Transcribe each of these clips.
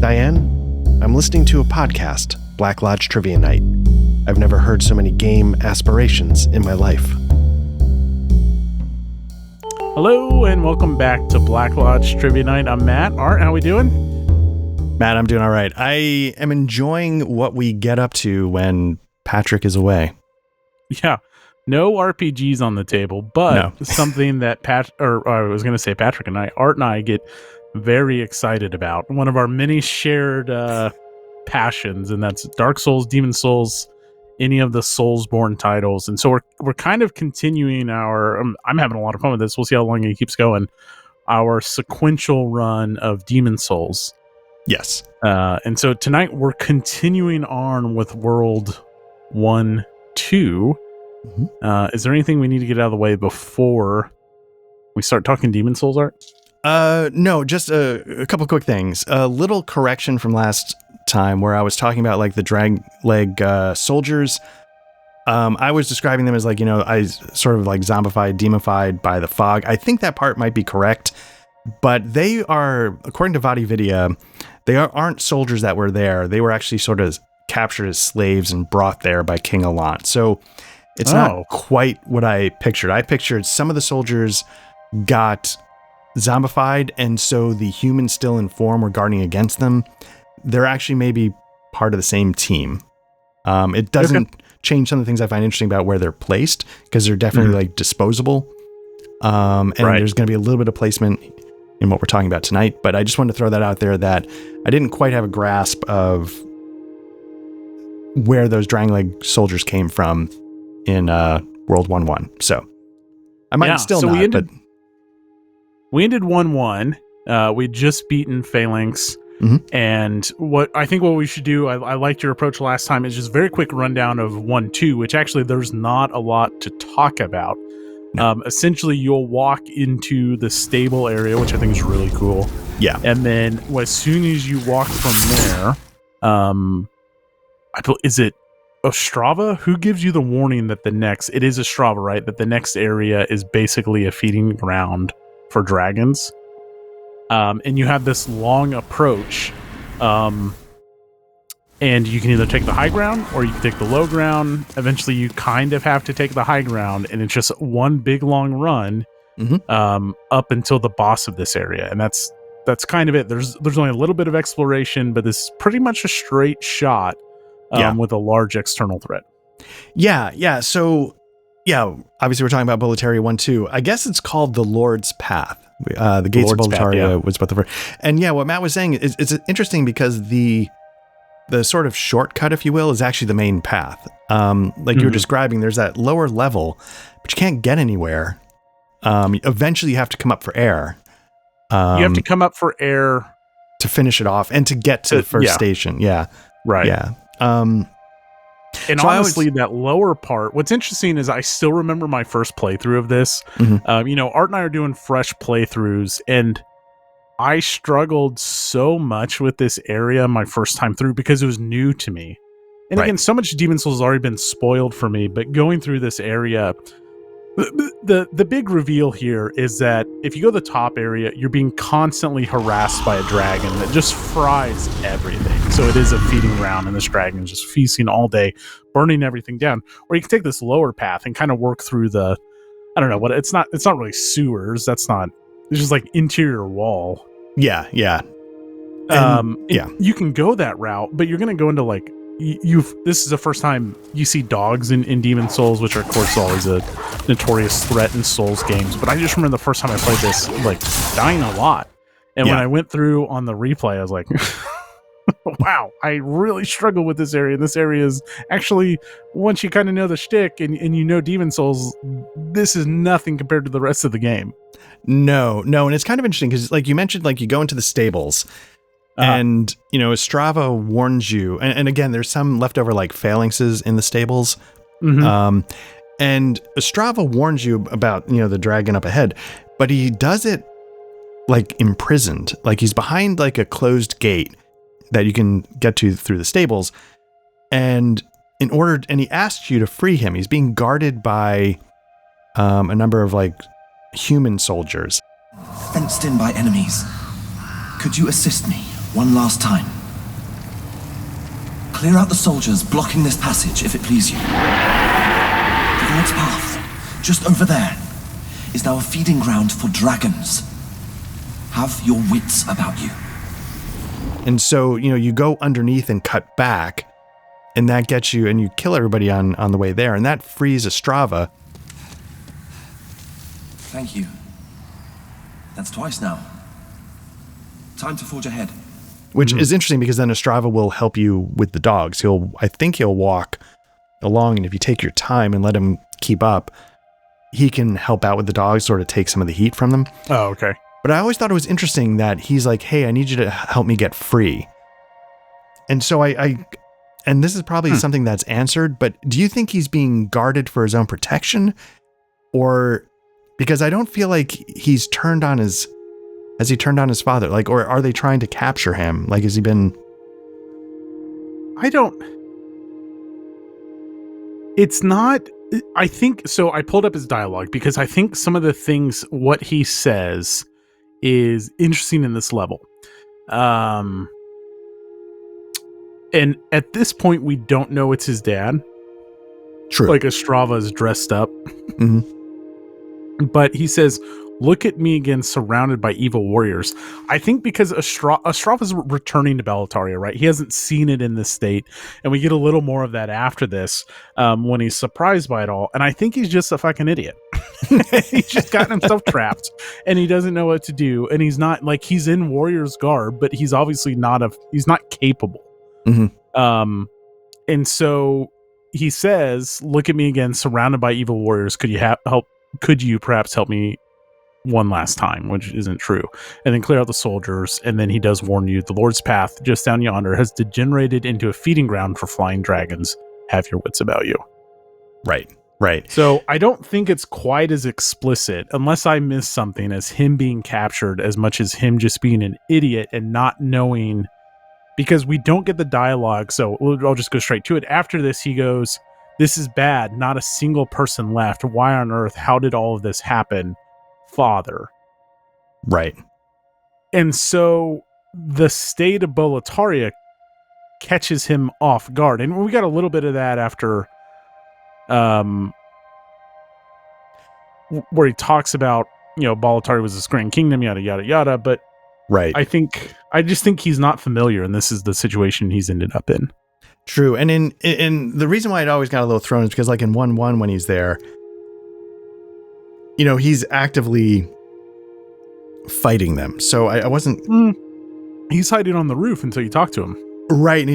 Diane, I'm listening to a podcast, Black Lodge Trivia Night. I've never heard so many game aspirations in my life. Hello, and welcome back to Black Lodge Trivia Night. I'm Matt. Art, how we doing? Matt, I'm doing all right. I am enjoying what we get up to when Patrick is away. Yeah, no RPGs on the table, but something that Patrick and Art and I get very excited about. One of our many shared passions, and that's Dark Souls, Demon Souls, any of the Soulsborne titles. And so we're kind of continuing our, I'm having a lot of fun with this. We'll see how long it keeps going. Our sequential run of Demon Souls. Yes. And so tonight we're continuing on with World 1, 2. Mm-hmm. Is there anything we need to get out of the way before we start talking Demon Souls, Art? No, just a couple quick things. A little correction from last time where I was talking about like the drag leg soldiers. I was describing them as like, I sort of like zombified, demonified by the fog. I think that part might be correct, but they are, according to VaatiVidya, they aren't soldiers that were there. They were actually sort of captured as slaves and brought there by King Allant. So it's not quite what I pictured. I pictured some of the soldiers got zombified, and so the humans still in form were guarding against them. They're actually maybe part of the same team. It doesn't change some of the things I find interesting about where they're placed, because they're definitely like disposable. And there's going to be a little bit of placement in what we're talking about tonight, but I just wanted to throw that out there that I didn't quite have a grasp of where those dragon leg soldiers came from in World 1-1. So I might still not, but we ended 1-1. We'd just beaten Phalanx. Mm-hmm. And what we should do, I liked your approach last time, is just very quick rundown of 1-2, which actually there's not a lot to talk about. No. Essentially, you'll walk into the stable area, which I think is really cool. Yeah. And then as soon as you walk from there, is it Ostrava? Who gives you the warning that it is Ostrava, right? That the next area is basically a feeding ground for dragons. And you have this long approach, and you can either take the high ground or you can take the low ground. Eventually, you kind of have to take the high ground, and it's just one big long run up until the boss of this area, and that's kind of it. There's only a little bit of exploration, but this is pretty much a straight shot with a large external threat. Yeah. So, obviously we're talking about Boletaria 1-2. I guess it's called the Lord's Path. The Gates of Boletaria was what the first. And what Matt was saying is it's interesting because the sort of shortcut, if you will, is actually the main path. Like you were describing, there's that lower level, but you can't get anywhere. Eventually you have to come up for air. You have to come up for air to finish it off and to get to the first station. Yeah. Right. Yeah. And so honestly, that lower part, what's interesting is I still remember my first playthrough of this. Mm-hmm. Art and I are doing fresh playthroughs, and I struggled so much with this area my first time through because it was new to me. And again, so much Demon Souls has already been spoiled for me, but going through this area, the big reveal here is that if you go to the top area, you're being constantly harassed by a dragon that just fries everything. So it is a feeding ground, and this dragon is just feasting all day, burning everything down. Or you can take this lower path and kind of work through it's not really sewers. It's just like interior wall. Yeah. You can go that route, but you're going to go into like, this is the first time you see dogs in Demon Souls, which are of course always a notorious threat in Souls games. But I just remember the first time I played this, like dying a lot. And when I went through on the replay, I was like, wow, I really struggle with this area. This area is actually, once you kind of know the shtick and you know Demon Souls, this is nothing compared to the rest of the game. No. And it's kind of interesting because like you mentioned, like you go into the stables. And, Ostrava warns you, and again, there's some leftover like phalanxes in the stables. Mm-hmm. And Ostrava warns you about, the dragon up ahead, but he does it like imprisoned, like he's behind like a closed gate that you can get to through the stables. And he asks you to free him. He's being guarded by a number of like human soldiers. Fenced in by enemies. Could you assist me? One last time. Clear out the soldiers blocking this passage, if it please you. The Lord's Path, just over there, is now a feeding ground for dragons. Have your wits about you. And so, you go underneath and cut back, and that gets you, and you kill everybody on the way there, and that frees Ostrava. Thank you. That's twice now. Time to forge ahead. Which is interesting because then Ostrava will help you with the dogs. I think he'll walk along, and if you take your time and let him keep up, he can help out with the dogs, sort of take some of the heat from them. Oh, okay. But I always thought it was interesting that he's like, hey, I need you to help me get free. And so and this is probably something that's answered, but do you think he's being guarded for his own protection? Or because I don't feel like has he turned on his father? Like, or are they trying to capture him? Like, has he been... It's not... I think... So I pulled up his dialogue because I think some of the things, what he says is interesting in this level. And at this point, we don't know it's his dad. True. Like, Ostrava is dressed up. Mm-hmm. But he says... Look at me again, surrounded by evil warriors. I think because Ostrava's returning to Boletaria, right? He hasn't seen it in this state, and we get a little more of that after this when he's surprised by it all. And I think he's just a fucking idiot. He's just gotten himself trapped, and he doesn't know what to do. And he's not like he's in warrior's garb, but he's obviously he's not capable. Mm-hmm. And so he says, "Look at me again, surrounded by evil warriors. Could you help? Could you perhaps help me one last time," which isn't true, and then clear out the soldiers. And then he does warn you, the Lord's Path just down yonder has degenerated into a feeding ground for flying dragons. Have your wits about you. Right. So I don't think it's quite as explicit, unless I missed something, as him being captured as much as him just being an idiot and not knowing, because we don't get the dialogue. So I'll just go straight to it. After this, he goes, "This is bad. Not a single person left. Why on earth? How did all of this happen? Father." Right. And so the state of Boletaria catches him off guard. And we got a little bit of that after where he talks about, Boletaria was this grand kingdom, yada yada yada, but right. I just think he's not familiar, and this is the situation he's ended up in. True. And in the reason why it always got a little thrown is because, like, in 1-1 when he's there, he's actively fighting them. So I wasn't... He's hiding on the roof until you talk to him. Right.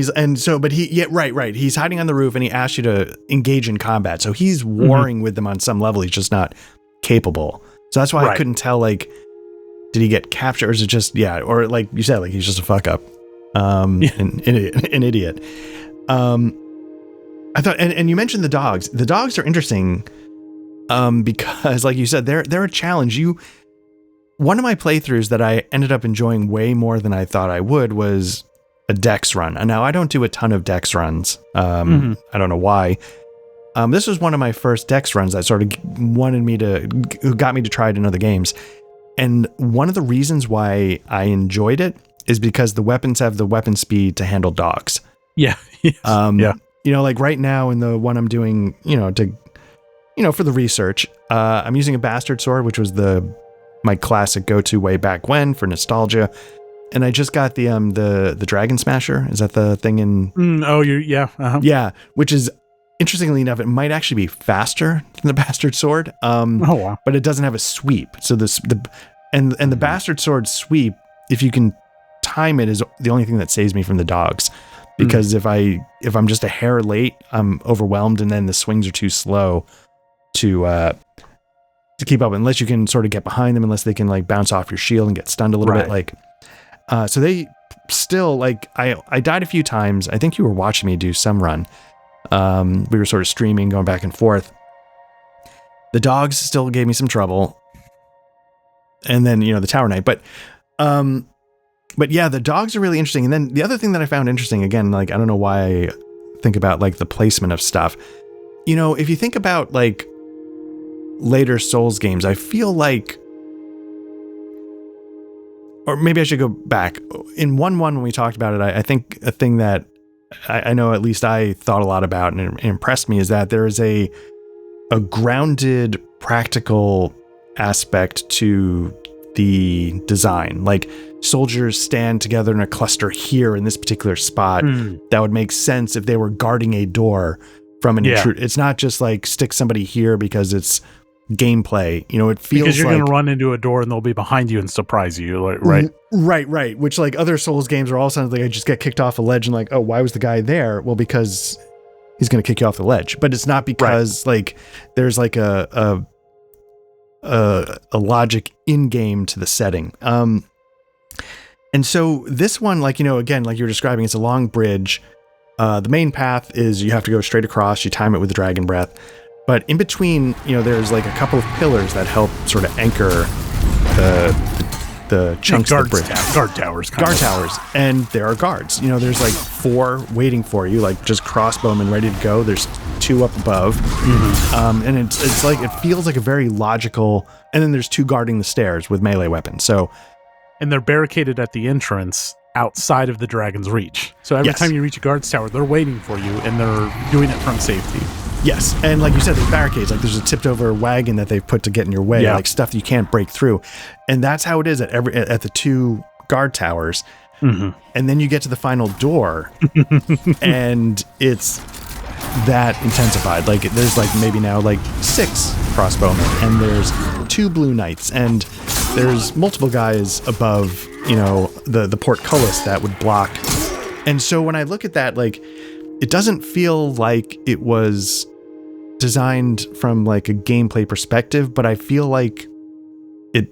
Right. He's hiding on the roof, and he asks you to engage in combat. So he's warring with them on some level. He's just not capable. So that's why I couldn't tell, like, did he get captured, or is it just, or like you said, like, he's just a fuck up. An idiot. I thought, and you mentioned the dogs. The dogs are interesting. Because, like you said, they're a challenge. One of my playthroughs that I ended up enjoying way more than I thought I would was a Dex run. And now I don't do a ton of Dex runs. I don't know why. This was one of my first Dex runs that sort of got me to try it in other games. And one of the reasons why I enjoyed it is because the weapons have the weapon speed to handle dogs. Yeah. Like right now in the one I'm doing, for the research, I'm using a bastard sword, which was my classic go-to way back when for nostalgia. And I just got the Dragon Smasher. Is that the thing in? Yeah. Which is, interestingly enough, it might actually be faster than the bastard sword. Wow. But it doesn't have a sweep. So the bastard sword sweep, if you can time it, is the only thing that saves me from the dogs. Because if I'm just a hair late, I'm overwhelmed, and then the swings are too slow to keep up, unless you can sort of get behind them, unless they can, like, bounce off your shield and get stunned a little bit. Like, so they still, like, I died a few times. I think you were watching me do some run. We were sort of streaming, going back and forth. The dogs still gave me some trouble. And then, the Tower Knight, but yeah, the dogs are really interesting. And then the other thing that I found interesting, again, like, I don't know why I think about, like, the placement of stuff. If you think about, like, later Souls games, I feel like or maybe I should go back. In 1.1 when we talked about it, I think a thing that I know at least I thought a lot about and it impressed me is that there is a grounded practical aspect to the design. Like soldiers stand together in a cluster here in this particular spot. That would make sense if they were guarding a door from an intruder. It's not just like stick somebody here because it's gameplay. You know, it feels because you're like, going to run into a door and they'll be behind you and surprise you, like, right? Right. Which like other Souls games are all sounds like I just get kicked off a ledge and like, oh, why was the guy there? Well, because he's going to kick you off the ledge. But it's not because like there's like a logic in game to the setting. And so this one, like, you know, again, like you're describing, it's a long bridge. The main path is you have to go straight across. You time it with the dragon breath. But in between, you know, there's like a couple of pillars that help sort of anchor the chunks of the bridge. Guard towers. Guard towers. And there are guards. You know, there's like 4 waiting for you, like just crossbowmen ready to go. There's 2 up above. And it's like, it feels like a very logical, and then there's 2 guarding the stairs with melee weapons. So, and they're barricaded at the entrance outside of the dragon's reach. So every time you reach a guard's tower, they're waiting for you and they're doing it from safety. Yes, and like you said, there's barricades. Like there's a tipped over wagon that they've put to get in your way, like stuff you can't break through. And that's how it is at the 2 guard towers. And then you get to the final door, and it's that intensified. Like there's like maybe now like 6 crossbowmen, and there's 2 blue knights, and there's multiple guys above, you know, the portcullis that would block. And so when I look at that, like it doesn't feel like it was designed from like a gameplay perspective, but I feel like it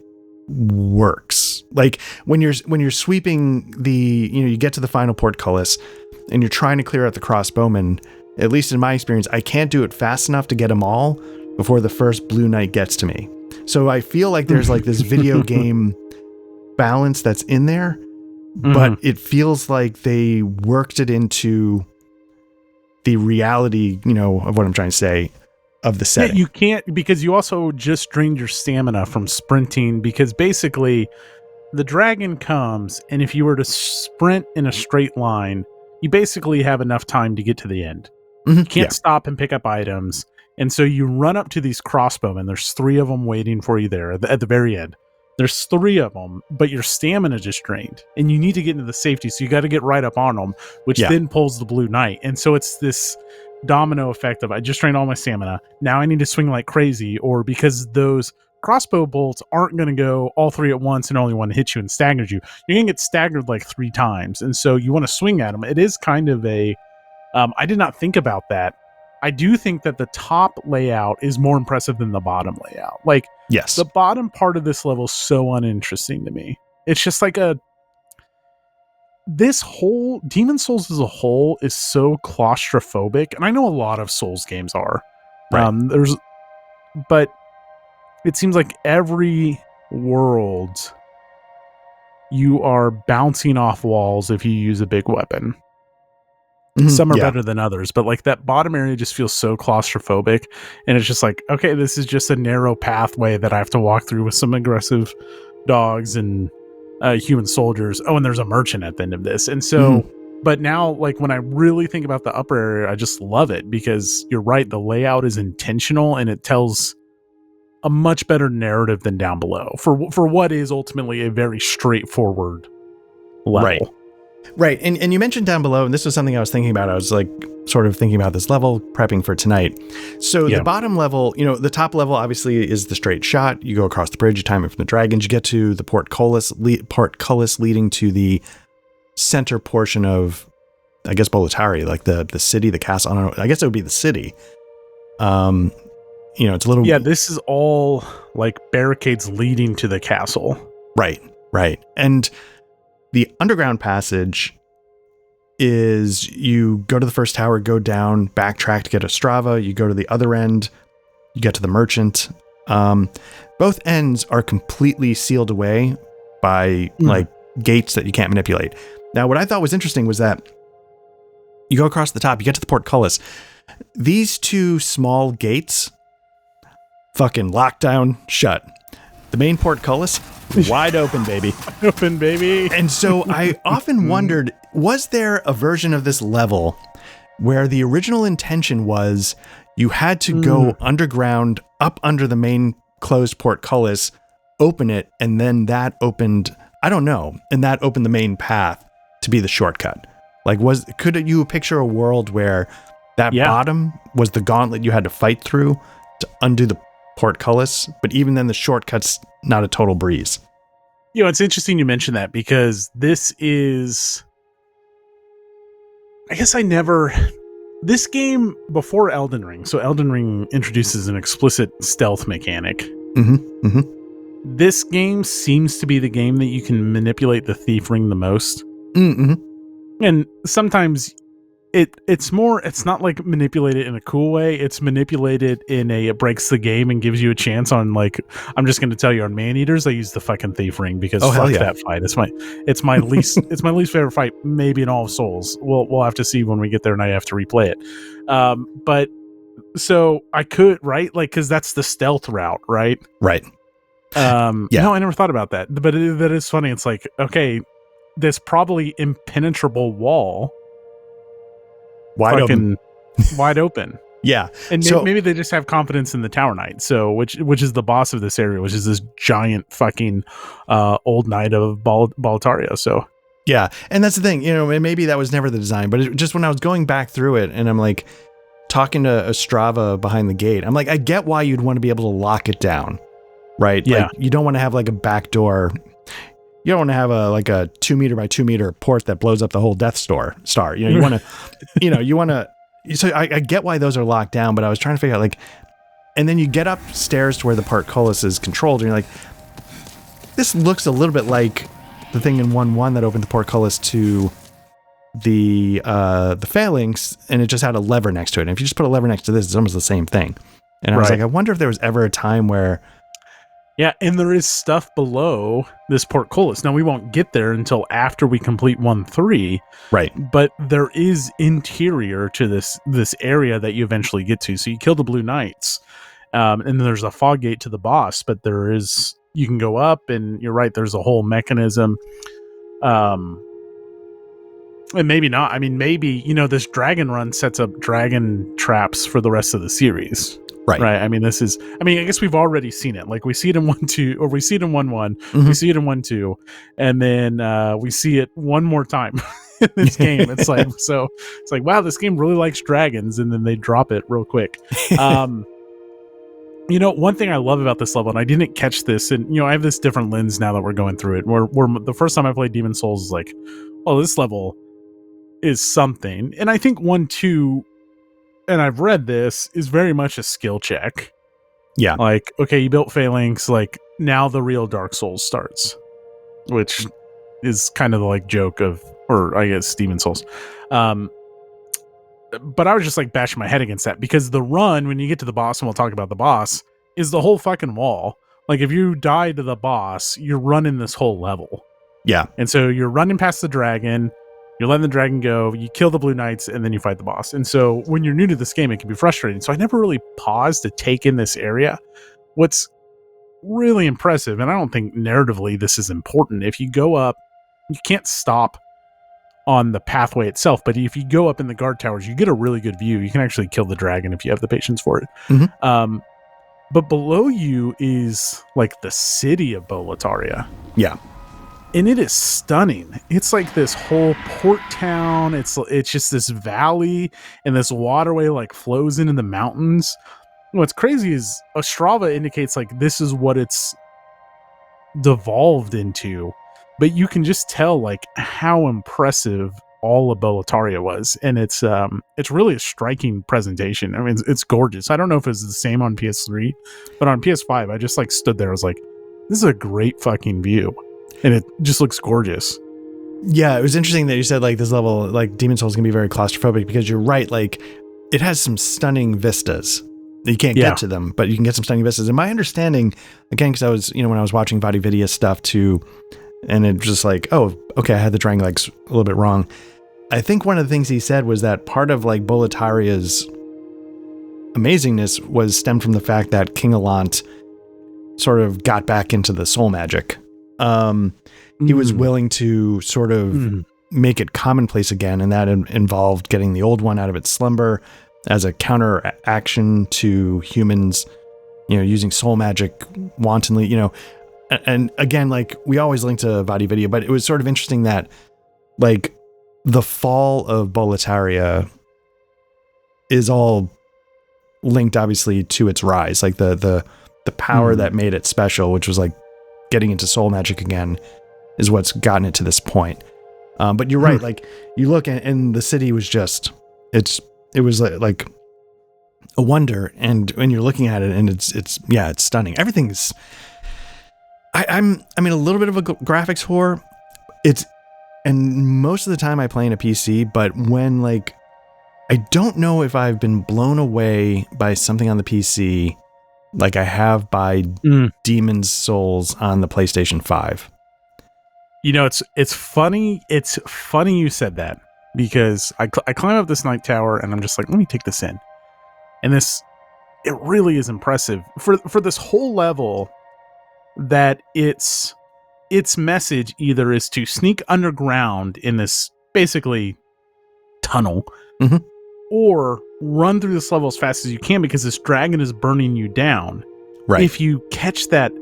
works. Like when you're sweeping the, you know, you get to the final portcullis and you're trying to clear out the crossbowmen, at least in my experience, I can't do it fast enough to get them all before the first blue knight gets to me. So I feel like there's like this video game balance that's in there, but it feels like they worked it into the reality, you know, of what I'm trying to say, of the setting. Yeah, you can't, because you also just drained your stamina from sprinting, because basically the dragon comes, and if you were to sprint in a straight line, you basically have enough time to get to the end. You can't stop and pick up items. And so you run up to these crossbowmen. There's 3 of them waiting for you there at the very end. There's 3 of them, but your stamina just drained, and you need to get into the safety. So you got to get right up on them, which then pulls the blue knight. And so it's this domino effect of, I just drained all my stamina. Now I need to swing like crazy, or because those crossbow bolts aren't going to go all 3 at once and only one hit you and staggers you. You're going to get staggered like 3 times. And so you want to swing at them. It is kind of a, I did not think about that. I do think that the top layout is more impressive than the bottom layout. Like, the bottom part of this level is so uninteresting to me. It's just like this whole Demon Souls as a whole is so claustrophobic, and I know a lot of Souls games are. But it seems like every world you are bouncing off walls if you use a big weapon. Some are better than others, but like that bottom area just feels so claustrophobic, and it's just like, okay, this is just a narrow pathway that I have to walk through with some aggressive dogs and human soldiers. Oh, and there's a merchant at the end of this. And so, but now, like when I really think about the upper area, I just love it, because you're right, the layout is intentional and it tells a much better narrative than down below for what is ultimately a very straightforward level. Right. And you mentioned down below, and this was something I was thinking about. I was like sort of thinking about this level, prepping for tonight. So the bottom level, you know, the top level obviously is the straight shot. You go across the bridge, you time it from the dragons, you get to the portcullis leading to the center portion of, I guess, Bolotari, like the city, the castle. I don't know. I guess it would be the city. You know, it's a little... Yeah, this is all like barricades leading to the castle. Right. And the underground passage is, you go to the first tower, go down, backtrack to get a Strava. You go to the other end, you get to the merchant. Both ends are completely sealed away by like gates that you can't manipulate. Now, what I thought was interesting was that you go across the top, you get to the portcullis. These 2 small gates fucking locked down shut. The main portcullis, wide open, baby. Open, baby. And so I often wondered, was there a version of this level where the original intention was you had to go underground up under the main closed portcullis, open it, and then that opened, I don't know, and that opened the main path to be the shortcut? Like, could you picture a world where that bottom was the gauntlet you had to fight through to undo the portcullis, but even then the shortcut's not a total breeze? It's interesting you mentioned that, because this is, I guess this game before Elden Ring, so Elden Ring introduces an explicit stealth mechanic. This game seems to be the game that you can manipulate the thief ring the most. And sometimes it's not like manipulated in a cool way. It's manipulated in it breaks the game and gives you a chance on, like, I'm just going to tell you, on Man-Eaters, I use the fucking thief ring because fuck that fight. It's my least favorite fight, maybe in all of Souls. We'll have to see when we get there and I have to replay it. But so I could, right? Like, cause that's the stealth route, right? Right. No, I never thought about that, but that is funny. It's like, okay, this probably impenetrable wall, wide open. Yeah. And maybe they just have confidence in the Tower Knight. So which is the boss of this area, which is this giant fucking old knight of Boletaria. So yeah. And that's the thing, maybe that was never the design, but just when I was going back through it and I'm like talking to Ostrava behind the gate, I'm like, I get why you'd want to be able to lock it down, right? Yeah. Like, you don't want to have like a back door. You don't want to have a 2 meter by 2 meter port that blows up the whole Death Star. You want to, so I get why those are locked down, but I was trying to figure out, like, and then you get upstairs to where the portcullis is controlled and you're like, this looks a little bit like the thing in 1.1 that opened the portcullis to the phalanx, and it just had a lever next to it. And if you just put a lever next to this, it's almost the same thing. And I was like, I wonder if there was ever a time where... Yeah, and there is stuff below this portcullis. Now, we won't get there until after we complete 1.3. Right. But there is interior to this area that you eventually get to. So you kill the Blue Knights, and then there's a fog gate to the boss, but you can go up, and you're right, there's a whole mechanism. And maybe not. I mean, maybe, this dragon run sets up dragon traps for the rest of the series. Right. I mean, I guess we've already seen it. Like, we see it in 1.2, or we see it in 1.1, we see it in 1.2, and then we see it one more time in this game. It's like, wow, this game really likes dragons, and then they drop it real quick. One thing I love about this level, and I didn't catch this, and I have this different lens now that we're going through it, where the first time I played Demon Souls is like, oh, this level is something. And I think 1.2, and I've read this, is very much a skill check. Yeah. Like, okay, you built Phalanx, like, now the real Dark Souls starts, which is kind of the, like, joke of, or I guess Demon Souls. But I was just, like, bashing my head against that, because the run, when you get to the boss, and we'll talk about the boss, is the whole fucking wall. Like, if you die to the boss, you're running this whole level. Yeah. And so you're running past the dragon, you're letting the dragon go, you kill the Blue Knights, and then you fight the boss. And so when you're new to this game, it can be frustrating. So I never really paused to take in this area. What's really impressive, and I don't think narratively this is important, if you go up, you can't stop on the pathway itself, but if you go up in the guard towers, you get a really good view. You can actually kill the dragon if you have the patience for it. Mm-hmm. But below you is like the city of Boletaria. Yeah. And it is stunning. It's like this whole port town. It's just this valley, and this waterway like flows into the mountains. What's crazy is Ostrava indicates like this is what it's devolved into, but you can just tell like how impressive all of Boletaria was, and it's really a striking presentation. I mean, it's gorgeous. I don't know if it's the same on PS3, but on PS5, I just like stood there. I was like, this is a great fucking view. And it just looks gorgeous. Yeah, it was interesting that you said like this level, like Demon Souls, can be very claustrophobic, because you're right. Like, it has some stunning vistas. You can't get to them, but you can get some stunning vistas. And my understanding, again, because I was, when I was watching VaatiVidya stuff too, and it was just like, oh, okay, I had the dragon legs a little bit wrong. I think one of the things he said was that part of like Boletaria's amazingness was stemmed from the fact that King Allant sort of got back into the soul magic. He was willing to sort of make it commonplace again, and that involved getting the old one out of its slumber as a counter action to humans, using soul magic wantonly, and again, like we always link to VaatiVidya, but it was sort of interesting that like the fall of Boletaria is all linked obviously to its rise, like the power that made it special, which was like getting into soul magic again, is what's gotten it to this point. But you're right, like you look and the city was just it was like a wonder, and when you're looking at it, and it's stunning. Everything's I'm a little bit of a graphics whore. And most of the time I play in a PC, but when like I don't know if I've been blown away by something on the PC like I have by Demon's Souls on the PlayStation 5. It's funny. It's funny you said that, because I climb up this night tower and I'm just like, let me take this in. And it really is impressive for this whole level, that its message either is to sneak underground in this basically tunnel, or run through this level as fast as you can, because this dragon is burning you down. Right. If you catch that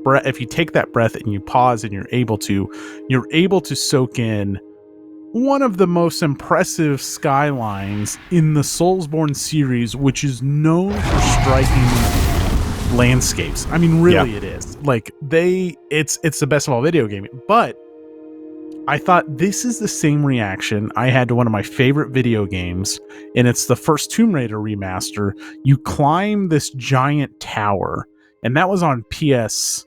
breath, if you take that breath and you pause, and you're able to soak in one of the most impressive skylines in the Soulsborne series, which is known for striking landscapes. I mean, really, it is. Like it's the best of all video gaming. But I thought this is the same reaction I had to one of my favorite video games, and it's the first Tomb Raider remaster. You climb this giant tower, and that was on PS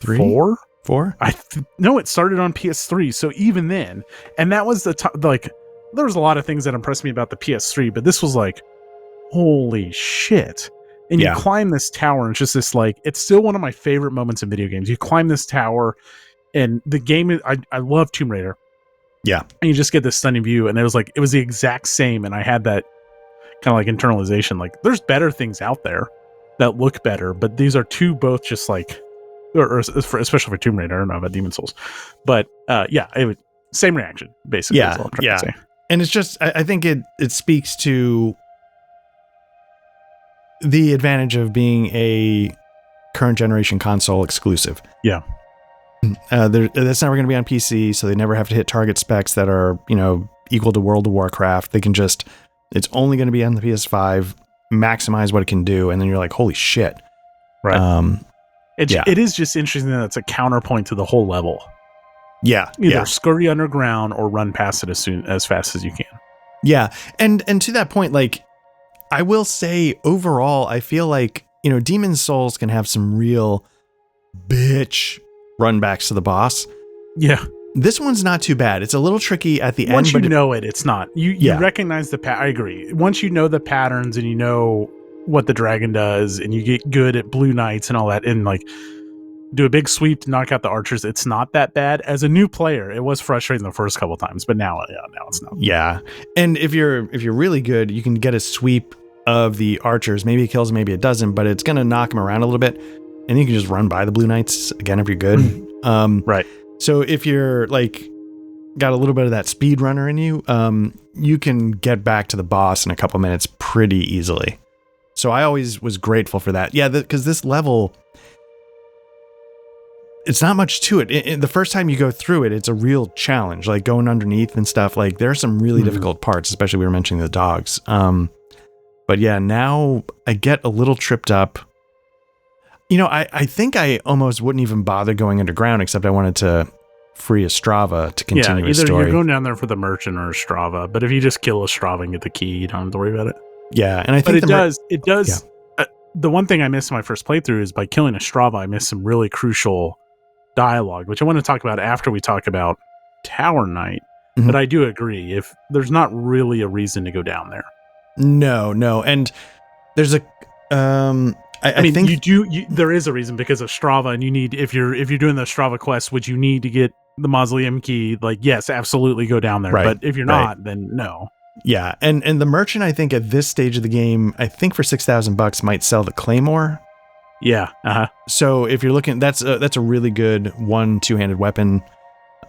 4? No, it started on PS3. So even then, and that was like, there was a lot of things that impressed me about the PS3, but this was like, holy shit. And you climb this tower, and it's just this, like, it's still one of my favorite moments in video games. You climb this tower, and the game, I love Tomb Raider. Yeah. And you just get this stunning view, and it was the exact same, and I had that kind of like internalization, like, there's better things out there that look better, but these are two both just like, especially for Tomb Raider. I don't know about Demon's Souls, but same reaction, basically. Yeah, is all I'm trying to say. And it's just, I think it speaks to the advantage of being a current generation console exclusive. Yeah. That's never going to be on PC, so they never have to hit target specs that are, equal to World of Warcraft. They can just, it's only going to be on the PS5, maximize what it can do, and then you're like, holy shit. Right. It is just interesting that it's a counterpoint to the whole level. Yeah. Either scurry underground or run past it as fast as you can. Yeah. And to that point, like, I will say overall, I feel like, Demon's Souls can have some real bitch runbacks to the boss. Yeah. This one's not too bad. It's a little tricky at the end. Once you know it's not. You recognize the I agree. Once you know the patterns and you know what the dragon does, and you get good at blue knights and all that, and like do a big sweep to knock out the archers, it's not that bad. As a new player, it was frustrating the first couple times, but now it's not. Yeah. And if you're really good, you can get a sweep of the archers. Maybe it kills them, maybe it doesn't, but it's going to knock them around a little bit, and you can just run by the blue knights again if you're good. Right. So if you're like got a little bit of that speed runner in you, you can get back to the boss in a couple minutes pretty easily. So I always was grateful for that. Yeah, because this level, it's not much to it. The first time you go through it, it's a real challenge, like going underneath and stuff. Like there are some really difficult parts, especially we were mentioning the dogs. But yeah, now I get a little tripped up. I think I almost wouldn't even bother going underground, except I wanted to free a Strava to continue his story. Either you're going down there for the merchant or a Strava, but if you just kill a Strava and get the key, you don't have to worry about it. Yeah, and I think it does. Yeah. The one thing I missed in my first playthrough is by killing a Strava, I missed some really crucial dialogue, which I want to talk about after we talk about Tower Knight. Mm-hmm. But I do agree, if there's not really a reason to go down there. No, and there's a. I think you do. There is a reason because of Strava, and you need if you're doing the Strava quest, which you need to get the mausoleum key. Like, yes, absolutely go down there. Right, but if you're not, then no. Yeah, and the merchant, I think at this stage of the game, I think for $6,000 might sell the claymore Yeah. So if you're looking, that's a really good two-handed weapon.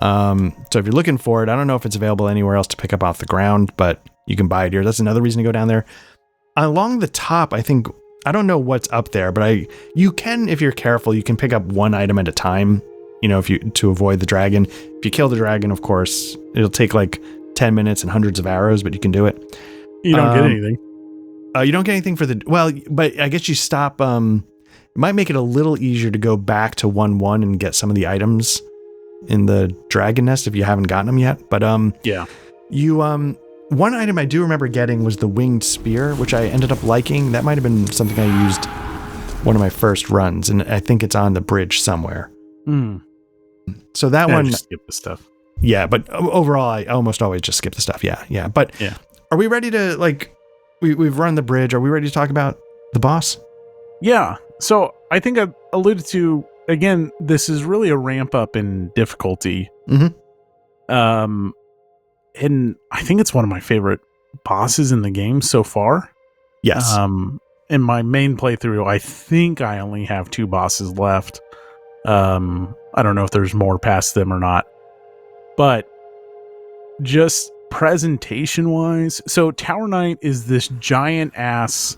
So if you're looking for it, I don't know if it's available anywhere else to pick up off the ground, but you can buy it here. That's another reason to go down there. Along the top, I don't know what's up there, but you can, if you're careful, you can pick up one item at a time, to avoid the dragon. If you kill the dragon, of course, it'll take like 10 minutes and hundreds of arrows, but you can do it. You don't get anything. You don't get anything but I guess you stop. It might make it a little easier to go back to 1-1 and get some of the items in the dragon nest if you haven't gotten them yet. But yeah, you one item I do remember getting was the winged spear, which I ended up liking. That might have been something I used one of my first runs, and I think it's on the bridge somewhere. So that one, just skip the stuff. Yeah, but overall, I almost always just skip the stuff. Yeah. But are we ready to we've run the bridge? Are we ready to talk about the boss? Yeah. So I think I alluded to, again, this is really a ramp up in difficulty. And I think it's one of my favorite bosses in the game so far. Yes. In my main playthrough, I think I only have 2 bosses left. I don't know if there's more past them or not. But just presentation wise, so Tower Knight is this giant ass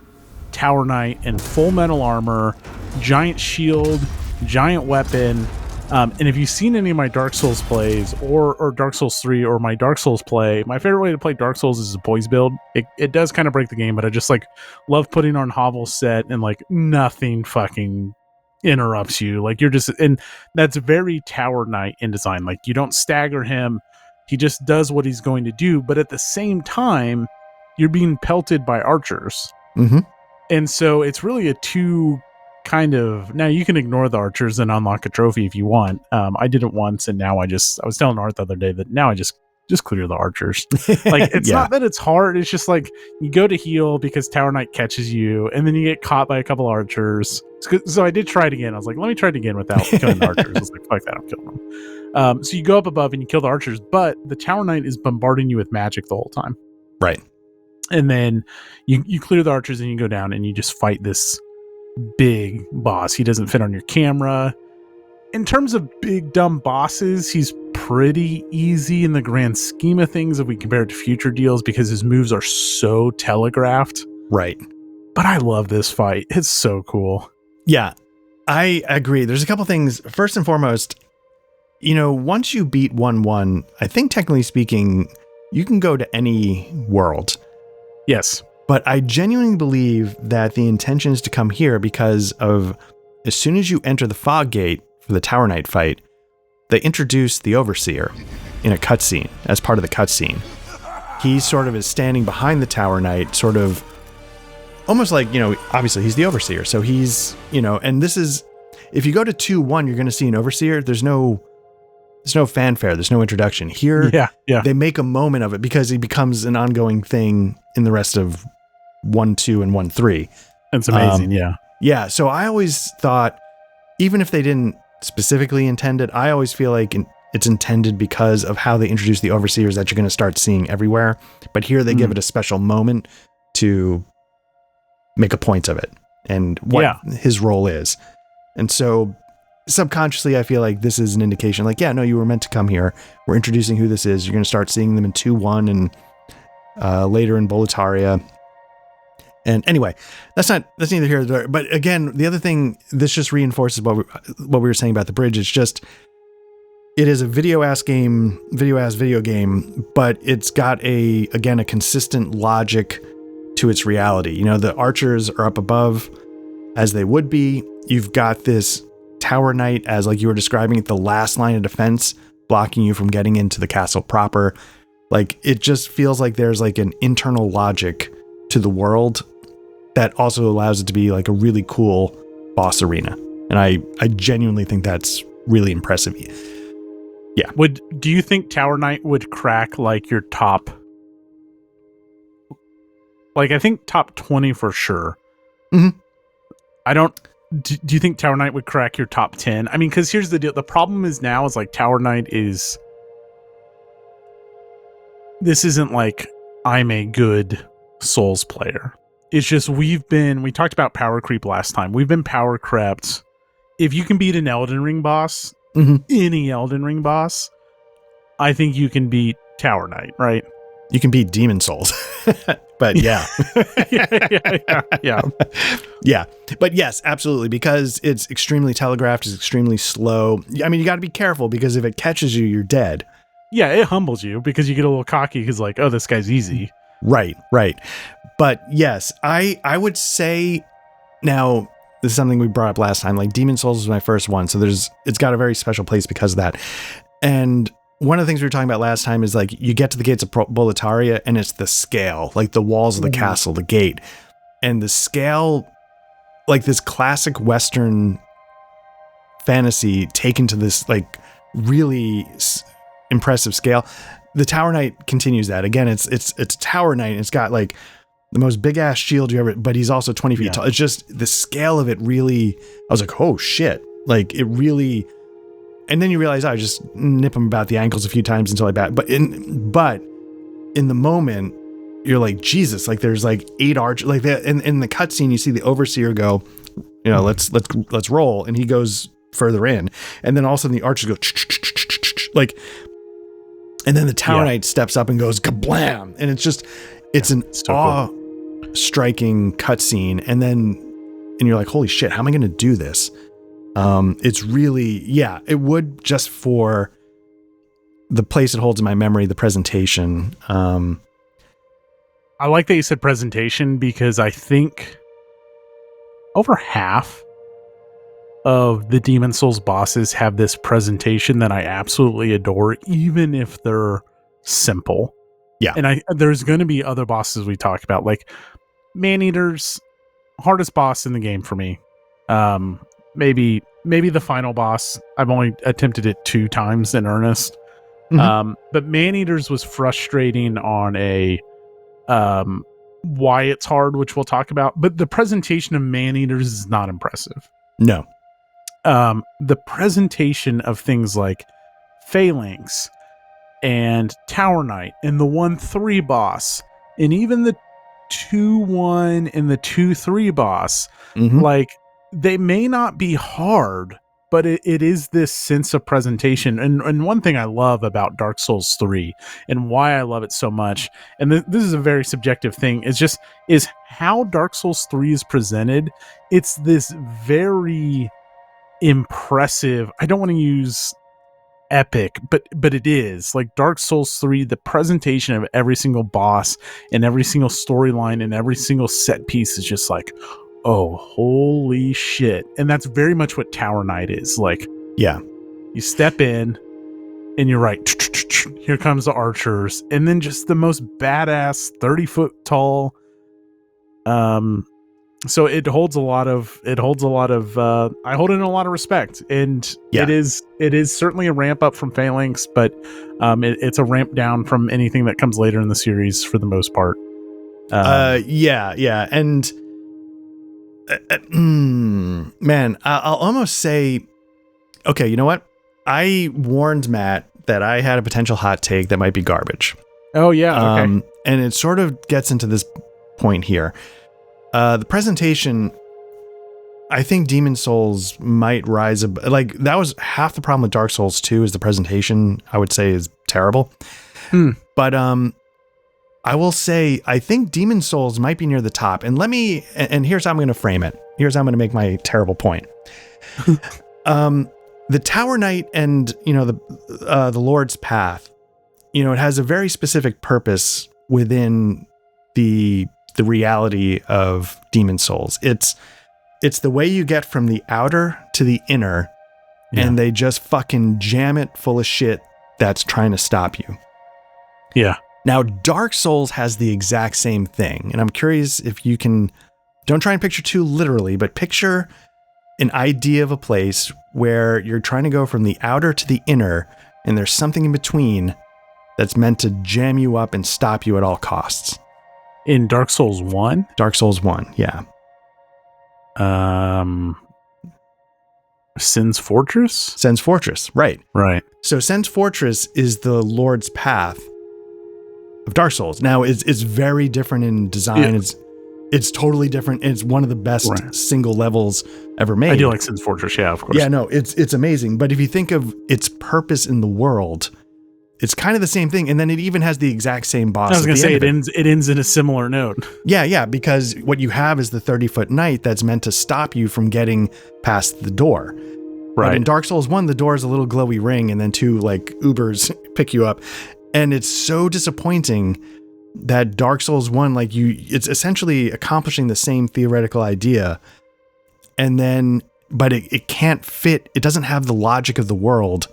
Tower Knight in full metal armor, giant shield, giant weapon. And if you've seen any of my Dark Souls plays or Dark Souls 3 or my Dark Souls play, my favorite way to play Dark Souls is a poise build. It does kind of break the game, but I just love putting on Hovel's set and nothing fucking interrupts you. And that's very Tower Knight in design. You don't stagger him. He just does what he's going to do. But at the same time, you're being pelted by archers. And so it's really a 2 kind of, now you can ignore the archers and unlock a trophy if you want. I did it once, and now I was telling Art the other day that now I just clear the archers. It's not that it's hard, it's just you go to heal because Tower Knight catches you, and then you get caught by a couple archers. So I did try it again. I was like, let me try it again without killing the archers. I was like, fuck that, I'm killing them. So you go up above and you kill the archers, but the Tower Knight is bombarding you with magic the whole time. Right. And then you clear the archers and you go down and you just fight this big boss. He doesn't fit on your camera. In terms of big dumb bosses, he's pretty easy in the grand scheme of things if we compare it to future deals, because his moves are so telegraphed. Right. But I love this fight. It's so cool. Yeah, I agree. There's a couple things. First and foremost, once you beat 1-1, I think technically speaking, you can go to any world. Yes. But I genuinely believe that the intention is to come here because of, as soon as you enter the fog gate for the Tower Knight fight, they introduce the Overseer in a cutscene, as part of the cutscene. He sort of is standing behind the Tower Knight, sort of almost obviously he's the Overseer. So he's, and this is, if you go to 2-1, you're going to see an Overseer. There's no fanfare. There's no introduction. Here, they make a moment of it because he becomes an ongoing thing in the rest of 1-2 and 1-3. It's amazing. Yeah. So I always thought, even if they didn't specifically intend it, I always feel like it's intended because of how they introduce the Overseers that you're going to start seeing everywhere. But here they give it a special moment to make a point of it and what his role is. And so subconsciously, I feel like this is an indication you were meant to come here. We're introducing who this is. You're going to start seeing them in 2-1 and later in Boletaria. And anyway, that's neither here nor there. But again, the other thing, this just reinforces what we were saying about the bridge. It's just, it is a video ass video game, but it's got a consistent logic to its reality. The archers are up above as they would be. You've got this Tower Knight as, like you were describing it, the last line of defense, blocking you from getting into the castle proper. It just feels like there's an internal logic to the world that also allows it to be a really cool boss arena. And I genuinely think that's really impressive. Yeah. Do you think Tower Knight would crack your top? I think top 20 for sure. Mm-hmm. I don't. Do you think Tower Knight would crack your top 10? I mean, because here's the deal. The problem is now is Tower Knight is. This isn't I'm a good Souls player. It's just we talked about power creep last time. We've been power crept. If you can beat an Elden Ring boss, any Elden Ring boss, I think you can beat Tower Knight, right? You can beat Demon Souls. But yeah. Yeah. But yes, absolutely, because it's extremely telegraphed, it's extremely slow. I mean, you got to be careful, because if it catches you, you're dead. Yeah, it humbles you because you get a little cocky because like, oh, this guy's easy. Right. But yes, I would say, now this is something we brought up last time, like Demon Souls was my first one, so it's got a very special place because of that. And one of the things we were talking about last time is like you get to the gates of Boletaria and it's the scale, like the walls of the castle, the gate, and the scale, like this classic Western fantasy taken to this like really impressive scale. The Tower Knight continues that. Again, it's Tower Knight. And it's got like the most big ass shield you ever, but he's also 20 feet tall. It's just the scale of it really, I was like, oh shit. Like it really, and then you realize I just nip him about the ankles a few times until I bat. But in the moment, you're like, Jesus, like there's like 8 archers. Like in the cutscene, you see the overseer go, you know, let's roll, and he goes further in, and then all of a sudden the archers go like, and then the Tower Knight steps up and goes kablam, and it's an awe-striking cutscene, and you're like, holy shit, how am I going to do this? It's really, it would, just for the place it holds in my memory, the presentation. I like that you said presentation, because I think over half of the Demon Souls bosses have this presentation that I absolutely adore, even if they're simple. Yeah. And there's going to be other bosses we talk about, like Maneater's hardest boss in the game for me. Maybe the final boss. I've only attempted it 2 times in earnest. But Maneater's was frustrating on a why it's hard, which we'll talk about. But the presentation of Maneater's is not impressive. No. The presentation of things like Phalanx and Tower Knight and the 1-3 boss and even the 2-1 and the 2-3 boss, like, they may not be hard, but it is this sense of presentation. And one thing I love about Dark Souls 3 and why I love it so much, and this is a very subjective thing, is how Dark Souls 3 is presented. It's this very impressive, I don't want to use epic, but it is like Dark Souls 3, the presentation of every single boss and every single storyline and every single set piece is just like, oh, holy shit. And that's very much what Tower Knight is. Like, yeah, you step in and you're right, here comes the archers, and then just the most badass 30-foot tall. So it holds a lot of I hold it in a lot of respect, and it is certainly a ramp up from Phalanx, but it's a ramp down from anything that comes later in the series for the most part. And man, I'll almost say, okay, you know what? I warned Matt that I had a potential hot take that might be garbage. Oh yeah, okay. And it sort of gets into this point here. The presentation, I think Demon Souls might rise like that was half the problem with Dark Souls 2 is the presentation, I would say, is terrible. But I will say I think Demon Souls might be near the top. And here's how I'm going to frame it. Here's how I'm going to make my terrible point. The Tower Knight and, the Lord's Path, it has a very specific purpose within the reality of Demon Souls. It's the way you get from the outer to the inner, and they just fucking jam it full of shit that's trying to stop you. Yeah. Now, Dark Souls has the exact same thing, and I'm curious if you can, don't try and picture too literally, but picture an idea of a place where you're trying to go from the outer to the inner, and there's something in between that's meant to jam you up and stop you at all costs. In Dark Souls 1? Dark Souls 1, yeah. Sen's Fortress? Sen's Fortress, right. Right. So Sen's Fortress is the Lord's Path of Dark Souls. Now, it's very different in design. It's totally different. It's one of the best single levels ever made. I do like Sin's Fortress, yeah, of course. Yeah, no, it's amazing. But if you think of its purpose in the world, it's kind of the same thing. And then it even has the exact same boss. I was going to say it ends in a similar note. Yeah, because what you have is the 30-foot knight that's meant to stop you from getting past the door. Right. But in Dark Souls 1, the door is a little glowy ring, and then 2 like Ubers pick you up. And it's so disappointing that Dark Souls 1, it's essentially accomplishing the same theoretical idea. And then, but it can't fit. It doesn't have the logic of the world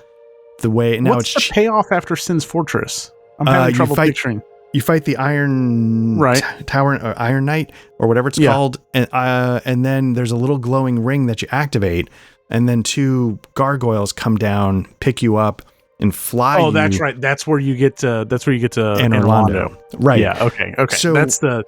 the way. Now What's the payoff after Sin's Fortress? I'm having trouble picturing. You fight the Iron Tower, or Iron Knight, or whatever it's called. And then there's a little glowing ring that you activate. And then 2 gargoyles come down, pick you up, and fly. Oh, that's right. That's where you get to. Orlando. Right. Yeah. Okay. So that's the.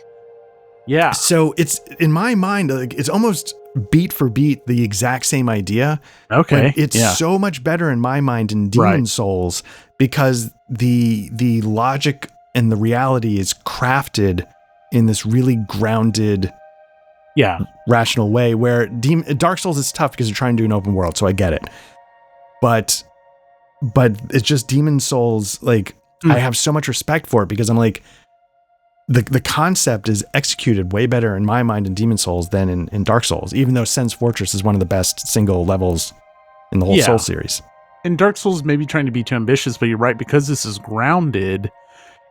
Yeah. So it's in my mind, it's almost beat for beat the exact same idea. Okay. But it's so much better in my mind in Demon Souls because the logic and the reality is crafted in this really grounded, rational way. Where Dark Souls is tough because you're trying to do an open world, so I get it. But it's just Demon Souls. I have so much respect for it because I'm like, the concept is executed way better in my mind in Demon Souls than in Dark Souls, even though Sin's Fortress is one of the best single levels in the whole Soul series. In Dark Souls, maybe trying to be too ambitious, but you're right, because this is grounded,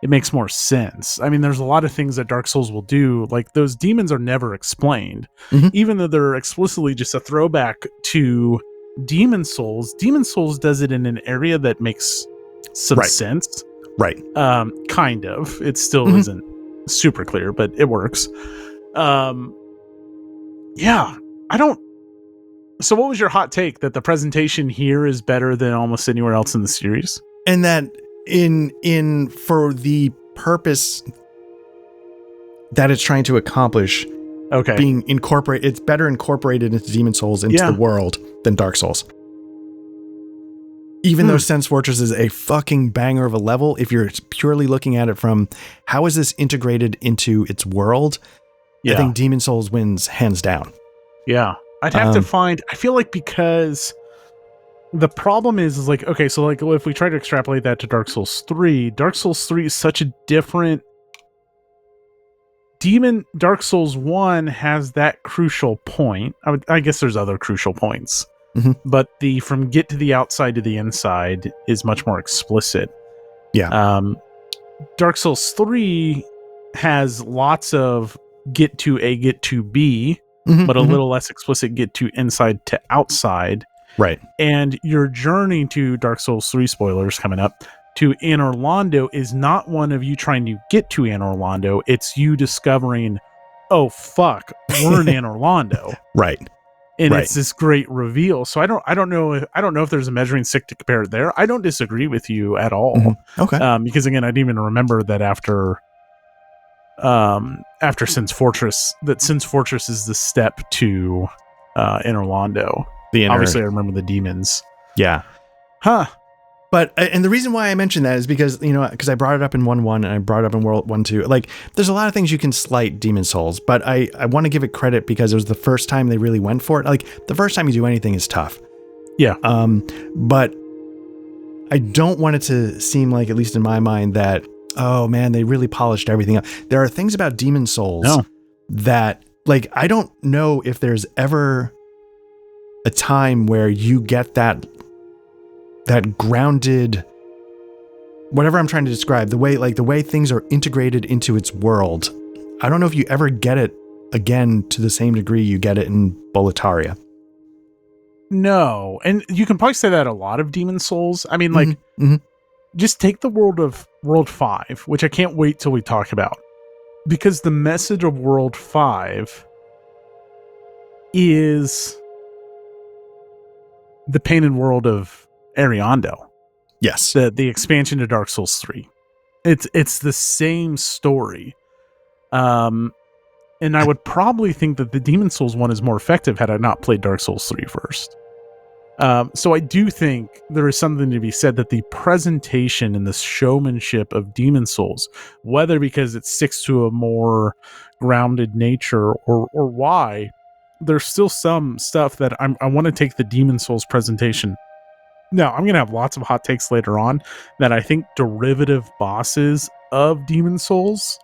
it makes more sense. I mean, there's a lot of things that Dark Souls will do, like those demons are never explained, even though they're explicitly just a throwback to Demon Souls. Demon Souls does it in an area that makes some sense. Right. Kind of. It still isn't super clear, but it works. So what was your hot take that the presentation here is better than almost anywhere else in the series? And that in for the purpose that it's trying to accomplish, being incorporated, it's better incorporated into Demon Souls into the world than Dark Souls. Even though Sin's Fortress is a fucking banger of a level, if you're purely looking at it from how is this integrated into its world, I think Demon Souls wins hands down. Yeah. I'd have to find, I feel like, because the problem is like, okay, so like if we try to extrapolate that to Dark Souls 3 is such a different Dark Souls 1 has that crucial point. I guess there's other crucial points. But the from get to the outside to the inside is much more explicit. Yeah. Dark Souls 3 has lots of get to A, get to B, but a little less explicit get to inside to outside. Right. And your journey to Dark Souls 3, spoilers coming up, to Anne Orlando is not one of you trying to get to Anne Orlando. It's you discovering, oh, fuck, we're in Anne Orlando. Right. And it's this great reveal. So I don't know if there's a measuring stick to compare it there. I don't disagree with you at all. Okay. Because again, I didn't even remember that after Sin's Fortress, Sin's Fortress is the step to Anne Orlando. Obviously, I remember the demons. Yeah. Huh. But, and the reason why I mentioned that is because, because I brought it up in 1.1 and I brought it up in World 1.2. Like, there's a lot of things you can slight Demon Souls, but I want to give it credit because it was the first time they really went for it. Like, the first time you do anything is tough. Yeah. But I don't want it to seem like, at least in my mind, that, oh man, they really polished everything up. There are things about Demon Souls that, like, I don't know if there's ever a time where you get that grounded, whatever I'm trying to describe, the way things are integrated into its world. I don't know if you ever get it again to the same degree you get it in Boletaria. No. And you can probably say that a lot of Demon Souls. I mean, just take the world of World 5, which I can't wait till we talk about. Because the message of World 5 is the painted world of Ariando. Yes. The expansion to Dark Souls 3. It's the same story. And I would probably think that the Demon Souls one is more effective had I not played Dark Souls 3 first. So I do think there is something to be said that the presentation and the showmanship of Demon Souls, whether because it sticks to a more grounded nature or why, there's still some stuff that I want to take the Demon Souls presentation. Now, I'm going to have lots of hot takes later on that I think derivative bosses of Demon Souls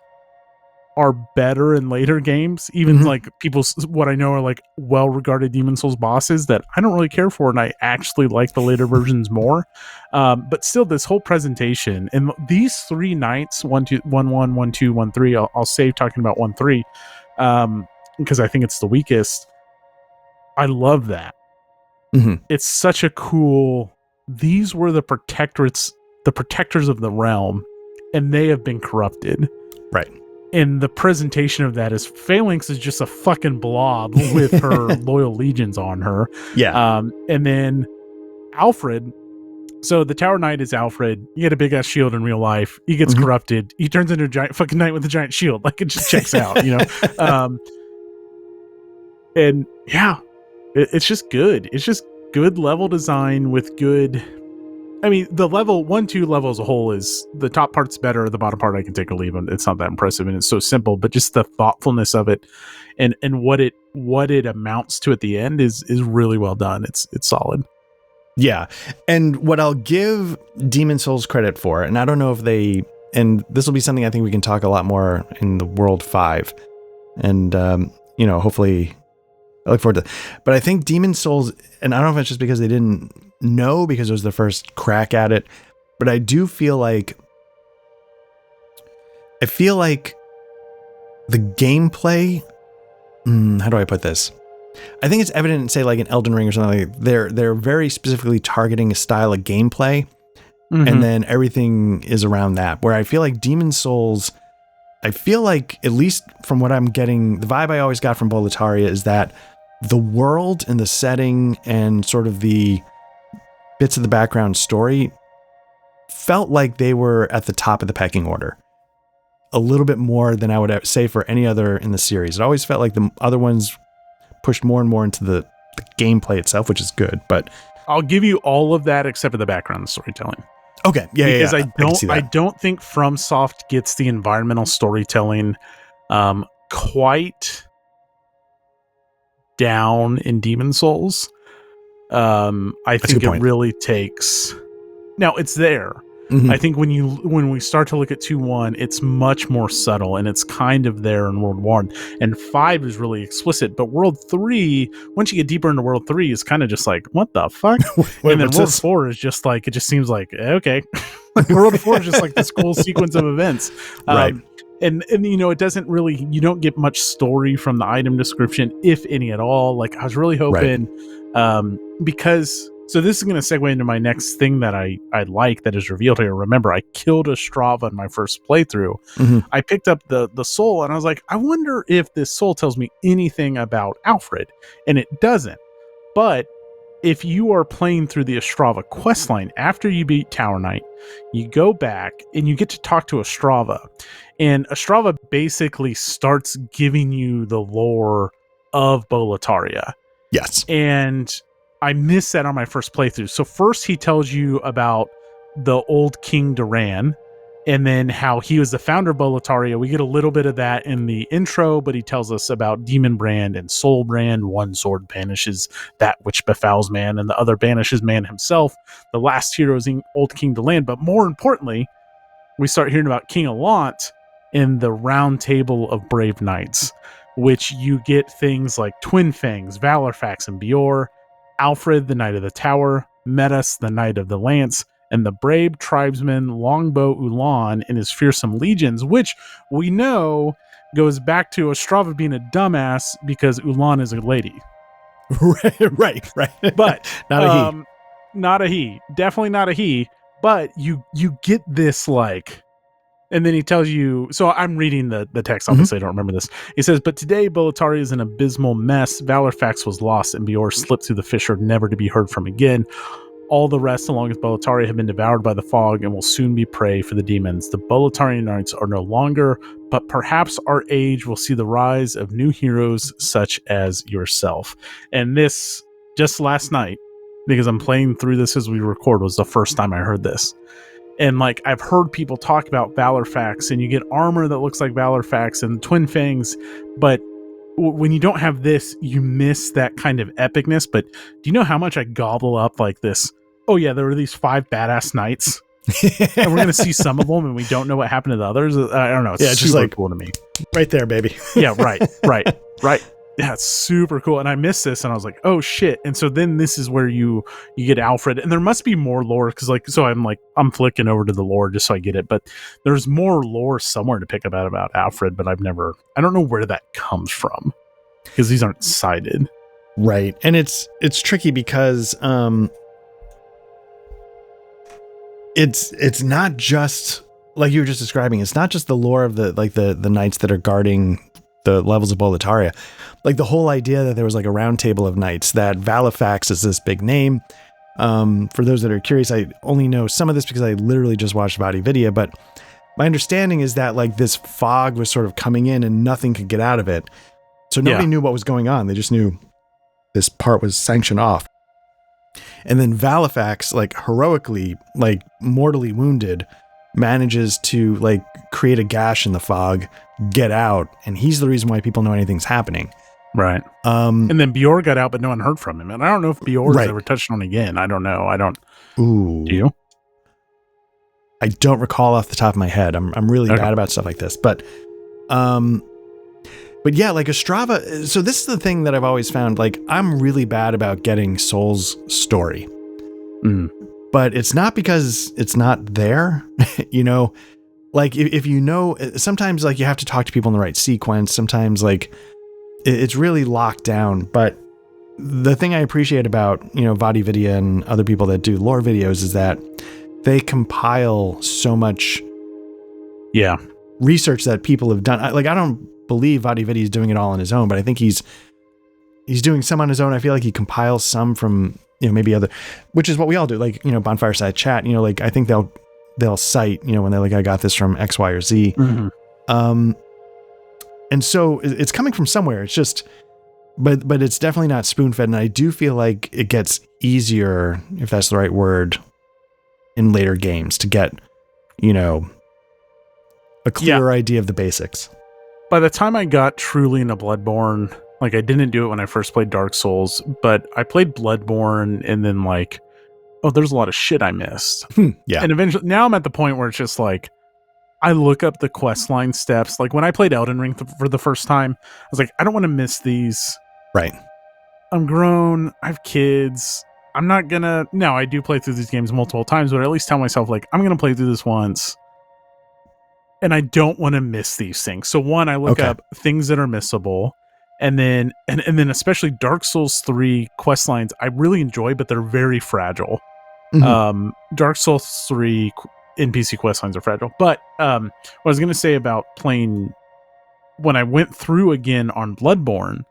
are better in later games. Even like what I know are like well-regarded Demon Souls bosses that I don't really care for, and I actually like the later versions more. But still, this whole presentation and these 3 knights, 1, 2, 1, 1, 1, 2, 1, 3. I'll save talking about 1, 3 because I think it's the weakest. I love that. It's such a cool. These were the protectors of the realm, and they have been corrupted. Right. And the presentation of that is Phalanx is just a fucking blob with her loyal legions on her. Yeah. And then Alfred. So the Tower Knight is Alfred. You get a big ass shield in real life. He gets corrupted. He turns into a giant fucking knight with a giant shield. Like, it just checks out, you know? And yeah, it's just good. It's just good level design with good. I mean, the level 1, 2 level as a whole is the top part's better. The bottom part I can take or leave. It's not that impressive, and it's so simple. But just the thoughtfulness of it, and what it amounts to at the end is really well done. It's solid. Yeah, and what I'll give Demon Souls credit for, and I don't know if they, and this will be something I think we can talk a lot more in the World 5, and you know, hopefully, I look forward to that. But I think Demon Souls, and I don't know if it's just because they didn't know because it was the first crack at it, but I do feel like the gameplay, how do I put this? I think it's evident in, say, like an Elden Ring or something like that. They're very specifically targeting a style of gameplay, and then everything is around that. Where I feel like Demon Souls, I feel like, at least from what I'm getting, the vibe I always got from Boletaria is that the world and the setting and sort of the bits of the background story felt like they were at the top of the pecking order. A little bit more than I would say for any other in the series. It always felt like the other ones pushed more and more into the gameplay itself, which is good. But I'll give you all of that except for the background storytelling. Okay, because I don't think FromSoft gets the environmental storytelling quite down in Demon Souls. I think it really takes. Now it's there. I think when we start to look at 2.1, it's much more subtle, and it's kind of there in World 1, and 5 is really explicit. But World 3, once you get deeper into World 3, is kind of just like, what the fuck? And then World 4 is just like, it just seems like, okay. World 4 is just like this cool sequence of events. Right. And you know, it doesn't really, you don't get much story from the item description, if any at all. Like, I was really hoping, because. So this is going to segue into my next thing that I like that is revealed here. Remember, I killed a Strava in my first playthrough. I picked up the soul, and I was like, I wonder if this soul tells me anything about Alfred. And it doesn't. But if you are playing through the Ostrava questline, after you beat Tower Knight, you go back and you get to talk to Ostrava. And Ostrava basically starts giving you the lore of Boletaria. Yes. And I missed that on my first playthrough. So first he tells you about the old King Duran, and then how he was the founder of Boletaria. We get a little bit of that in the intro, but he tells us about Demon Brand and Soul Brand. One sword banishes that which befouls man, and the other banishes man himself. The last hero is old King Duran. But more importantly, we start hearing about King Alant in the Round Table of Brave Knights, which you get things like Twin Fangs, Valorfax, and Bior, Alfred, the Knight of the Tower, Metis, the Knight of the Lance, and the brave tribesman Longbow Ulan and his fearsome legions, which we know goes back to Ostrava being a dumbass because Ulan is a lady. Right. But not a he. Not a he. Definitely not a he. But you get this, like. And then he tells you, so I'm reading the text, obviously I don't remember this. He says, but today Boletaria is an abysmal mess. Valorfax was lost and Bior slipped through the fissure, never to be heard from again. All the rest, along with Boletaria, have been devoured by the fog and will soon be prey for the demons. The Boletarian knights are no longer, but perhaps our age will see the rise of new heroes such as yourself. And this, just last night, because I'm playing through this as we record. Was the first time I heard this. And like I've heard people talk about Valorfax, and you get armor that looks like Valorfax and Twin Fangs, but when you don't have this, you miss that kind of epicness. But do you know how much I gobble up like this? Oh yeah, there were these 5 badass knights, and we're gonna see some of them, and we don't know what happened to the others. I don't know. It's just like cool to me. Right there, baby. Yeah, right. Yeah, it's super cool. And I missed this, and I was like, oh shit. And so then this is where you get Alfred, and there must be more lore, because I'm flicking over to the lore just so I get it, but there's more lore somewhere to pick up about Alfred, but I don't know where that comes from, because these aren't cited. Right. And it's tricky because it's not just like you were just describing. It's not just the lore of the knights that are guarding the levels of Boletaria. Like the whole idea that there was like a round table of knights, that Valorfax is this big name. For those that are curious, I only know some of this because I literally just watched VaatiVidya, but my understanding is that like this fog was sort of coming in and nothing could get out of it. So nobody knew what was going on. They just knew this part was sanctioned off. And then Valorfax, like heroically, like mortally wounded, manages to like create a gash in the fog, get out, and he's the reason why people know anything's happening. Right. And then Bjorn got out, but no one heard from him. And I don't know if Bjorn's ever touched on again. I don't know. Ooh. Do you? I don't recall off the top of my head. I'm really bad about stuff like this. But yeah, like Ostrava. So this is the thing that I've always found. Like I'm really bad about getting Soul's story. But it's not because it's not there, you know, like if you know, sometimes like you have to talk to people in the right sequence. Sometimes like it's really locked down. But the thing I appreciate about, you know, VaatiVidya and other people that do lore videos is that they compile so much research that people have done. I don't believe VaatiVidya is doing it all on his own, but I think he's doing some on his own. I feel like he compiles some from, you know, maybe other, which is what we all do. Like, you know, Bonfireside Chat, you know, like I think they'll cite, you know, when they're like, I got this from X, Y, or Z. And so it's coming from somewhere. It's just, but it's definitely not spoon fed. And I do feel like it gets easier, if that's the right word, in later games to get, you know, a clearer idea of the basics. By the time I got truly into Bloodborne, like I didn't do it when I first played Dark Souls, but I played Bloodborne and then like, oh, there's a lot of shit I missed. Yeah. And eventually now I'm at the point where it's just like, I look up the questline steps. Like when I played Elden Ring for the first time, I was like, I don't want to miss these. Right. I'm grown. I have kids. I'm not gonna. Now I do play through these games multiple times, but I at least tell myself like, I'm going to play through this once. And I don't want to miss these things. So one, I look up things that are missable. And then especially Dark Souls 3 questlines, I really enjoy, but they're very fragile. Dark Souls 3 NPC questlines are fragile. But what I was going to say about playing, when I went through again on Bloodborne,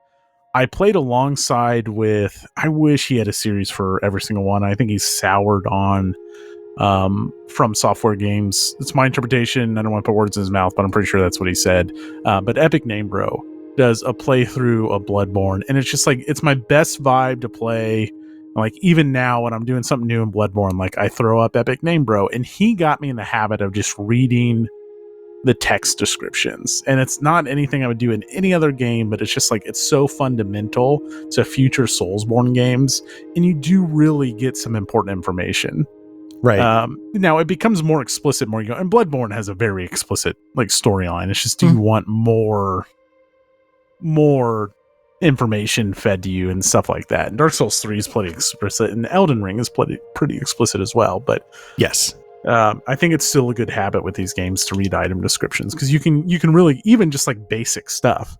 I played alongside with, I wish he had a series for every single one. I think he's soured on From Software Games. It's my interpretation. I don't want to put words in his mouth, but I'm pretty sure that's what he said. But EpicNameBro does a playthrough of Bloodborne, and it's just like, it's my best vibe to play. Like even now when I'm doing something new in Bloodborne, like I throw up EpicNameBro, and he got me in the habit of just reading the text descriptions. And it's not anything I would do in any other game, but it's just like, it's so fundamental to future Soulsborne games, and you do really get some important information. Right. Now it becomes more explicit, more you go, and Bloodborne has a very explicit like storyline. It's just, do you want more information fed to you and stuff like that? And Dark Souls 3 is pretty explicit, and Elden Ring is pretty explicit as well. But yes, I think it's still a good habit with these games to read item descriptions, because you can really, even just like basic stuff,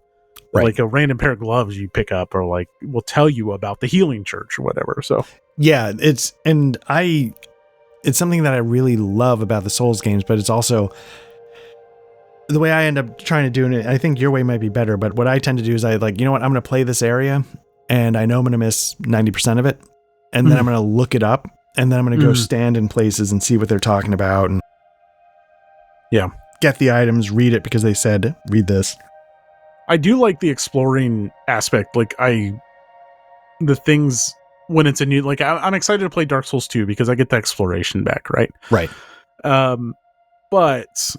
like a random pair of gloves you pick up, or like will tell you about the healing church or whatever. So yeah, it's something that I really love about the Souls games, but it's also the way I end up trying to do it. I think your way might be better, but what I tend to do is I like, you know what, I'm going to play this area and I know I'm going to miss 90% of it. And then I'm going to look it up, and then I'm going to go stand in places and see what they're talking about. And get the items, read it because they said, read this. I do like the exploring aspect. Like the things when it's a new, like I'm excited to play Dark Souls 2 because I get the exploration back, right? Right. But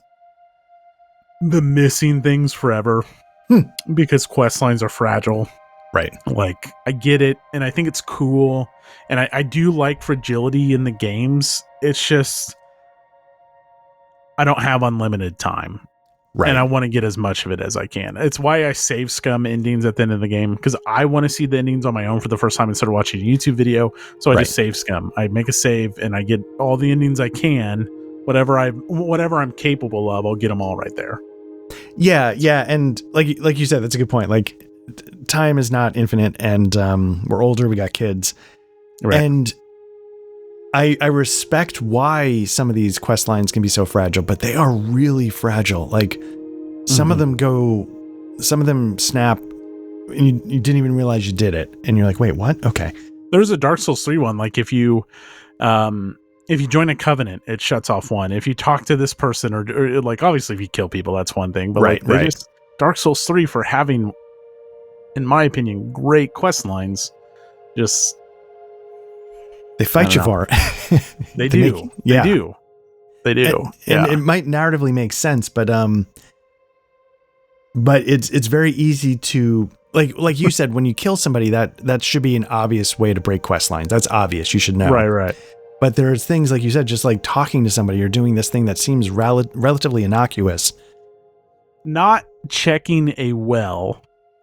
the missing things forever because quest lines are fragile. Right. Like, I get it, and I think it's cool, and I do like fragility in the games. It's just, I don't have unlimited time. Right. And I want to get as much of it as I can. It's why I save scum endings at the end of the game, because I want to see the endings on my own for the first time instead of watching a YouTube video. So I just save scum. I make a save, and I get all the endings I can. Whatever I'm capable of, I'll get them all right there. Yeah, and like you said, that's a good point. Like, time is not infinite, and we're older, we got kids, right. And I respect why some of these quest lines can be so fragile, but they are really fragile. Like, some of them snap, and you didn't even realize you did it, and you're like, wait, what? Okay. There's a Dark Souls 3 one. Like, if you join a covenant, it shuts off one. If you talk to this person, or like, obviously, if you kill people, that's one thing. But right. Dark Souls 3 for having, in my opinion, great quest lines, just they fight you for it. They do. They do. And it might narratively make sense, but it's very easy to, like you said, when you kill somebody, that should be an obvious way to break quest lines. That's obvious. You should know. Right. But there's things, like you said, just like talking to somebody or doing this thing that seems relatively innocuous. Not checking a well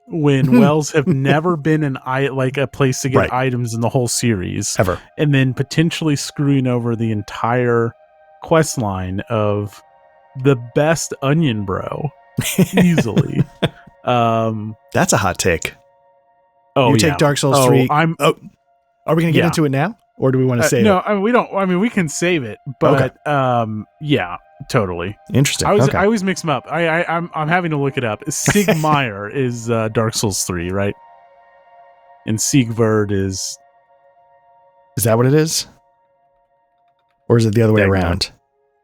when wells have never been a place to get items in the whole series ever, and then potentially screwing over the entire quest line of the best onion bro easily. That's a hot take. Oh, you take Dark Souls 3. Are we gonna get into it now, or do we want to save it? No, I mean, we don't. I mean, we can save it, but yeah, totally interesting. I always mix them up. I'm having to look it up. Sigmire is Dark Souls 3, right? And Siegward is that what it is, or is it the other way around?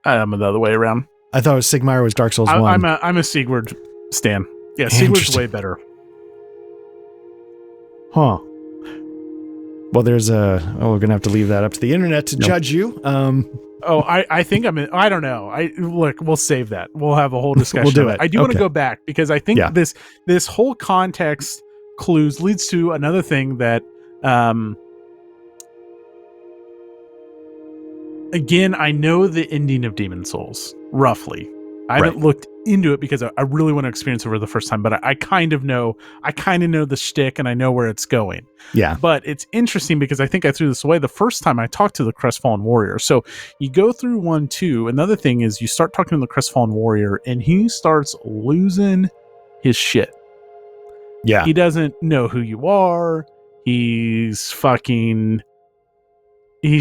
The other way around. I thought Sigmire was Dark Souls 1. I'm a Siegward stan. Yeah, Siegward's way better. Huh. Well, we're gonna have to leave that up to the internet to judge you. I think I don't know. We'll save that. We'll have a whole discussion. We'll do it. I do want to go back because I think this whole context clues leads to another thing that, again, I know the ending of Demon Souls roughly. I haven't looked into it because I really want to experience it for the first time, but I kind of know the shtick and I know where it's going. Yeah. But it's interesting because I think I threw this away the first time I talked to the Crestfallen Warrior. So you go through 1, 2. Another thing is you start talking to the Crestfallen Warrior and he starts losing his shit. Yeah. He doesn't know who you are. He's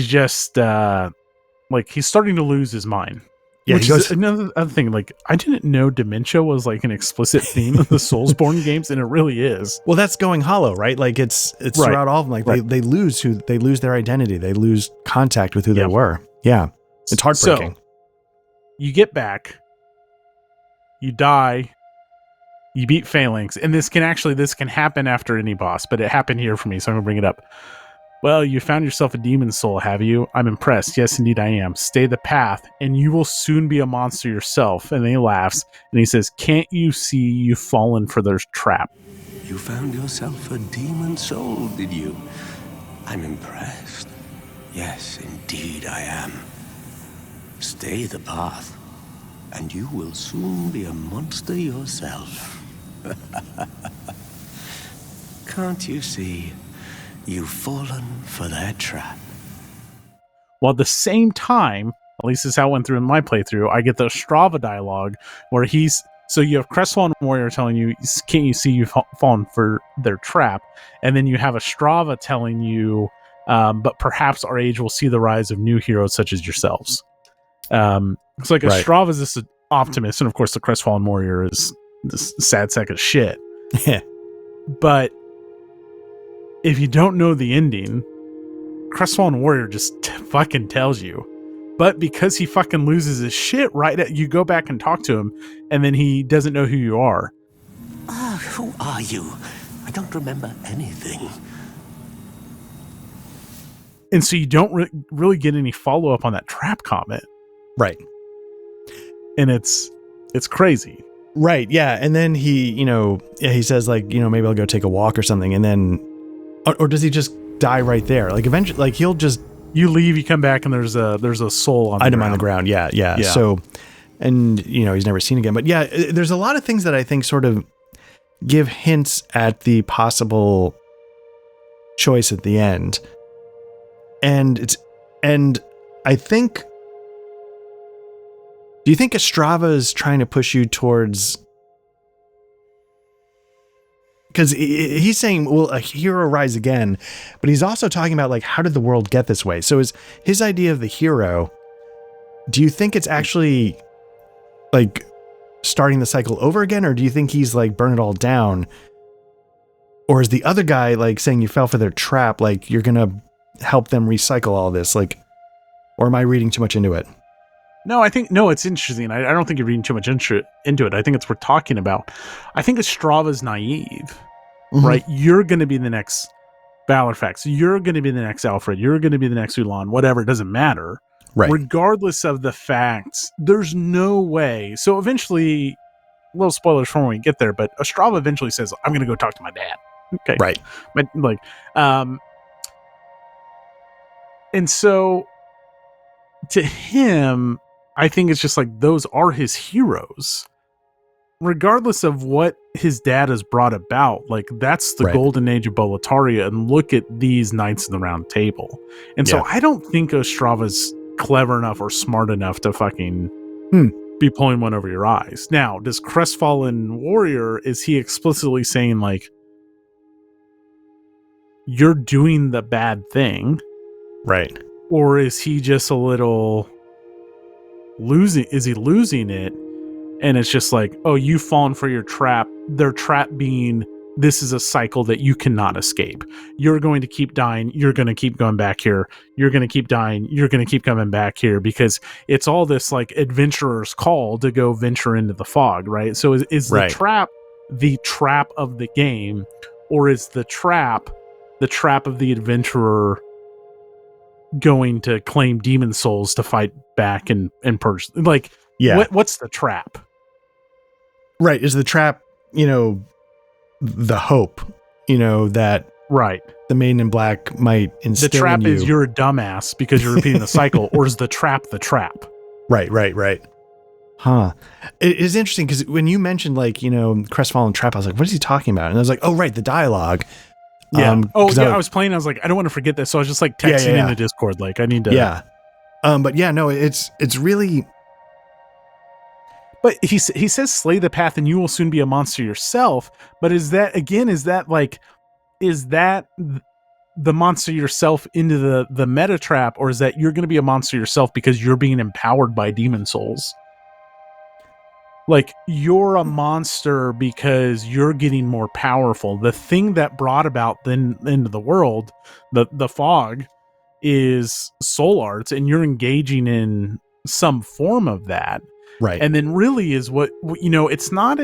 just he's starting to lose his mind. Yeah, which is another thing. Like, I didn't know dementia was like an explicit theme of the Soulsborne games, and it really is. Well, that's going hollow, right? Like it's throughout all of them. Like they lose their identity. They lose contact with who they were. Yeah, it's heartbreaking. So, you get back, you die, you beat Phalanx, and this can happen after any boss, but it happened here for me, so I'm gonna bring it up. Well, you found yourself a demon soul, have you? I'm impressed. Yes, indeed I am. Stay the path, and you will soon be a monster yourself. And then he laughs, and he says, can't you see you've fallen for their trap? You found yourself a demon soul, did you? I'm impressed. Yes, indeed I am. Stay the path, and you will soon be a monster yourself. Can't you see? You've fallen for their trap. Well, at the same time, at least this is how it went through in my playthrough, I get the Strava dialogue where so you have Crestfallen Warrior telling you, can't you see you've fallen for their trap? And then you have a Strava telling you, but perhaps our age will see the rise of new heroes such as yourselves. It's like a Strava is this optimist, and of course the Crestfallen Warrior is this sad sack of shit. But if you don't know the ending, Crestfallen Warrior just fucking tells you. But because he fucking loses his shit you go back and talk to him, and then he doesn't know who you are. Who are you? I don't remember anything. And so you don't really get any follow-up on that trap comment. Right. And it's crazy. Right. Yeah. And then he says like, maybe I'll go take a walk or something. And then, or does he just die right there? Like eventually, like he'll just, you leave, you come back and there's a soul on item on the ground. Yeah. So, and he's never seen again, but yeah, there's a lot of things that I think sort of give hints at the possible choice at the end. And I think, do you think Estrava is trying to push you towards, because he's saying, will a hero rise again? But he's also talking about like, how did the world get this way? So is his idea of the hero, do you think it's actually like starting the cycle over again? Or do you think he's like burn it all down? Or is the other guy like saying you fell for their trap? Like you're going to help them recycle all this? Like, or am I reading too much into it? No, it's interesting. I don't think you're reading too much into it. I think it's worth talking about. I think Estrava's naive, right? You're going to be the next Valorfax. You're going to be the next Alfred. You're going to be the next Ulan, whatever. It doesn't matter. Right. Regardless of the facts, there's no way. So eventually, little spoilers for when we get there, but Estrava eventually says, I'm going to go talk to my dad. Okay. Right. But like, and so to him, I think it's just like, those are his heroes. Regardless of what his dad has brought about, like that's the golden age of Boletaria, and look at these Knights of the Round Table. And so I don't think Estrava's clever enough or smart enough to fucking be pulling one over your eyes. Now, does Crestfallen Warrior, is he explicitly saying like, you're doing the bad thing? Right. Or is he just a little losing? Is he losing it? And it's just like, oh, you've fallen for your trap. Their trap being, this is a cycle that you cannot escape. You're going to keep dying. You're going to keep going back here. You're going to keep dying. You're going to keep coming back here, because it's all this like adventurer's call to go venture into the fog, right? So is the trap of the game, or is the trap of the adventurer going to claim demon souls to fight back and purge? Like, what's the trap? Right. Is the trap, the hope, that the Maiden in Black might instill the trap in you. Is you're a dumbass because you're repeating the cycle, or is the trap the trap? Right. Huh. It is interesting because when you mentioned like, Crestfallen Trap, I was like, what is he talking about? And I was like, oh, right, the dialogue. Yeah. I was playing. I was like, I don't want to forget this. So I was just like texting in the Discord. Like I need to. Yeah. But yeah, no, it's really. But he says, slay the path and you will soon be a monster yourself. But is that the monster yourself into the meta trap? Or is that you're going to be a monster yourself because you're being empowered by demon souls? Like you're a monster because you're getting more powerful. The thing that brought about then into the world, the fog, is soul arts, and you're engaging in some form of that. Right. And then really is what, it's not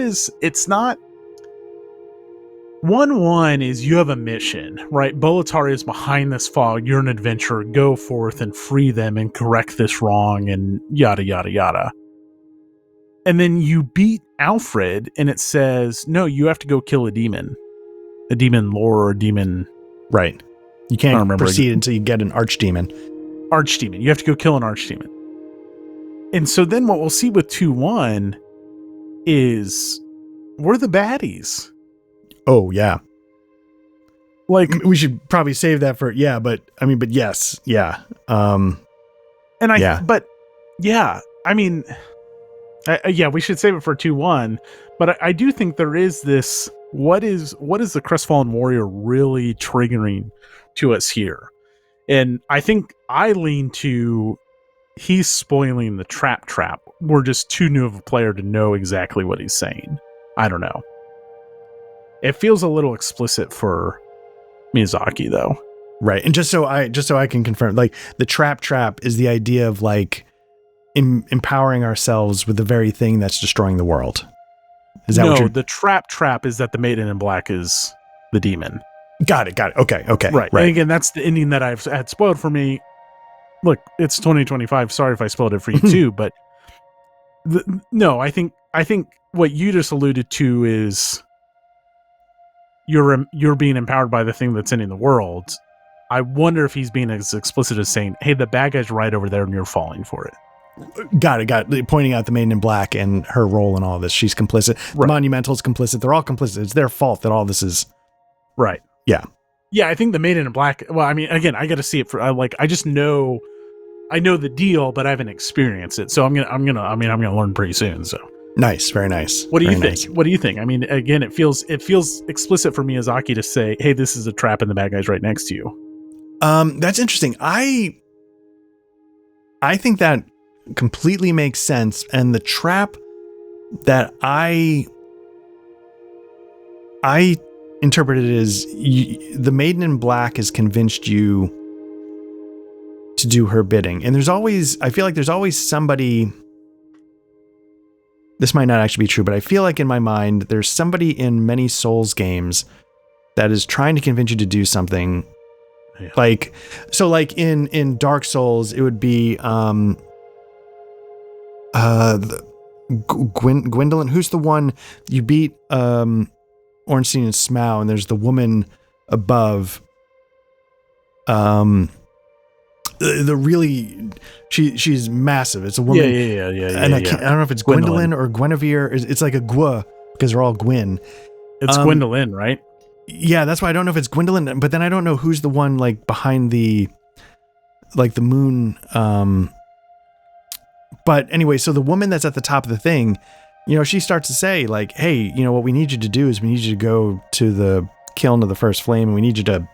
1-1 is you have a mission, right? Boletaria is behind this fog. You're an adventurer. Go forth and free them and correct this wrong and yada, yada, yada. And then you beat Alfred and it says, no, you have to go kill a demon lore or a demon. Right. You can't proceed until you get an archdemon. Archdemon. You have to go kill an archdemon. And so then what we'll see with 2-1 is we're the baddies. Oh, yeah. Like, we should probably save that for, but yes. Yeah. We should save it for 2-1. But I do think there is this, what is the Crestfallen Warrior really triggering to us here? And I think I lean to, he's spoiling the trap. We're just too new of a player to know exactly what he's saying. I don't know. It feels a little explicit for Miyazaki, though. Right. And just so I can confirm, like the trap is the idea of like empowering ourselves with the very thing that's destroying the world. Is that what you're... the trap is that the Maiden in Black is the demon. Got it. Okay. Right. And again, that's the ending that I've had spoiled for me. Look, it's 2025. Sorry if I spoiled it for you too, but no, I think what you just alluded to is you're being empowered by the thing that's ending the world. I wonder if he's being as explicit as saying, "Hey, the bad guy's right over there, and you're falling for it." Got it. Pointing out the Maiden in Black and her role in all this. She's complicit. Right. The Monumental's complicit. They're all complicit. It's their fault that all this is. Right. Yeah. Yeah, I think the Maiden in Black. Well, I mean, again, I got to see it for I just know, I know the deal, but I haven't experienced it. So I'm gonna learn pretty soon. So nice, very nice. What do you think? Nice. What do you think? I mean, again, it feels explicit for Miyazaki to say, "Hey, this is a trap, and the bad guy's right next to you." That's interesting. I think that completely makes sense, and the trap that I interpreted as the Maiden in Black has convinced you to do her bidding, and I feel like there's always somebody. This might not actually be true, but I feel like in my mind there's somebody in many Souls games that is trying to convince you to do something. Yeah. Like in Dark Souls, it would be Gwendolyn. Who's the one you beat? Ornstein and Smough, and there's the woman above. She's massive. It's a woman. Yeah. And I don't know if it's Gwendolyn or Guinevere. It's like a Gwa because they're all Gwyn. It's Gwendolyn, right? Yeah, that's why I don't know if it's Gwendolyn, but then I don't know who's the one like behind the moon. But anyway, so the woman that's at the top of the thing, she starts to say like, "Hey, what we need you to do is we need you to go to the kiln of the first flame, and we need you to,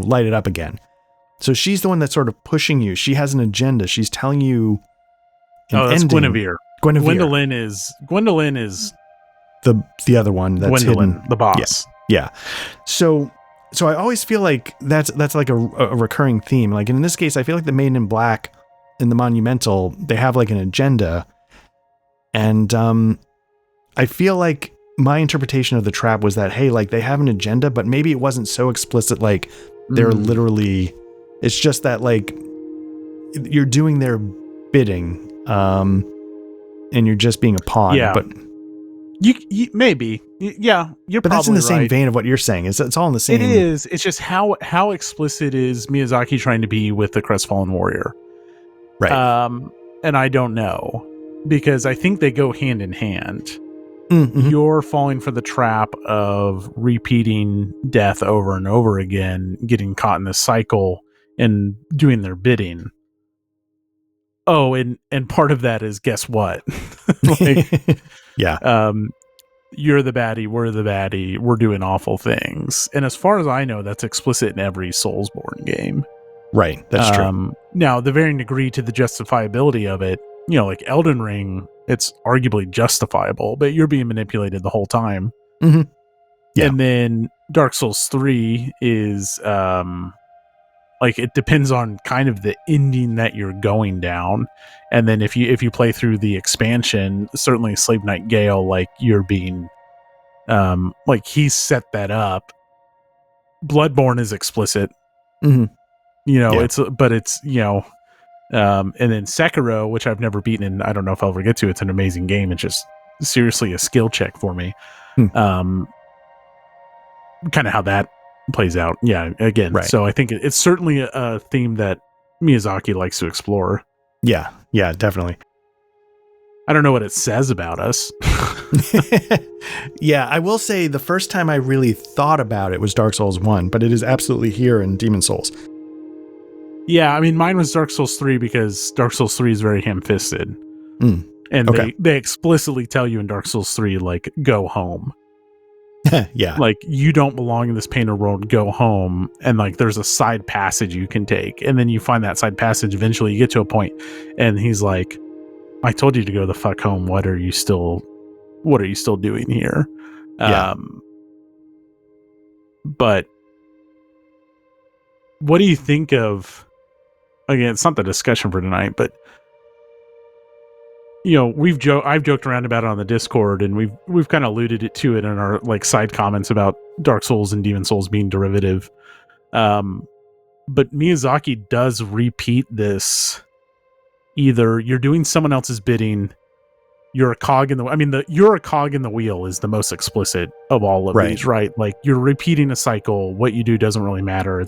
light it up again." So she's the one that's sort of pushing you. She has an agenda. She's telling you. That's Guinevere. Gwendolyn is the other one that's Gwendolyn, hidden. The boss. Yeah. So I always feel like that's like a recurring theme. Like in this case, I feel like the Maiden in Black and the Monumental, they have like an agenda. And I feel like my interpretation of the trap was that, hey, like they have an agenda, but maybe it wasn't so explicit. Like they're literally, it's just that like you're doing their bidding, and you're just being a pawn. Yeah. But you maybe, yeah, you're. But probably that's in the same right. vein of what you're saying. It's all in the same. It is. It's just how explicit is Miyazaki trying to be with the Crestfallen Warrior, right? And I don't know, because I think they go hand in hand. Mm-hmm. You're falling for the trap of repeating death over and over again, getting caught in this cycle and doing their bidding. Oh, and part of that is, guess what? Yeah. You're the baddie, we're the baddie, we're doing awful things. And as far as I know, that's explicit in every Soulsborne game. Right, that's true. Now, the varying degree to the justifiability of it, like Elden Ring, it's arguably justifiable, but you're being manipulated the whole time. Mm-hmm. Yeah. And then Dark Souls 3 is like it depends on kind of the ending that you're going down. And then if you play through the expansion, certainly Slave Knight Gale, like you're being like he's set that up. Bloodborne is explicit. Mm-hmm. It's and then Sekiro, which I've never beaten, and I don't know if I'll ever get to. It's an amazing game. It's just seriously a skill check for me. Kind of how that plays out. Yeah, again. Right. So I think it's certainly a theme that Miyazaki likes to explore. Yeah, definitely. I don't know what it says about us. Yeah, I will say the first time I really thought about it was Dark Souls 1, but it is absolutely here in Demon Souls. Yeah, I mean, mine was Dark Souls 3 because Dark Souls 3 is very ham-fisted. And they explicitly tell you in Dark Souls 3, like, go home. Yeah. Like, you don't belong in this painted world, go home. And, like, there's a side passage you can take. And then you find that side passage, eventually you get to a point, and he's like, I told you to go the fuck home. What are you still doing here? Yeah. But what do you think of, again, it's not the discussion for tonight, but I've joked around about it on the Discord, and we've kind of alluded to it in our like side comments about Dark Souls and Demon Souls being derivative. But Miyazaki does repeat this. Either you're doing someone else's bidding, you're a cog in the you're a cog in the wheel is the most explicit of all of these, right? Like you're repeating a cycle. What you do doesn't really matter.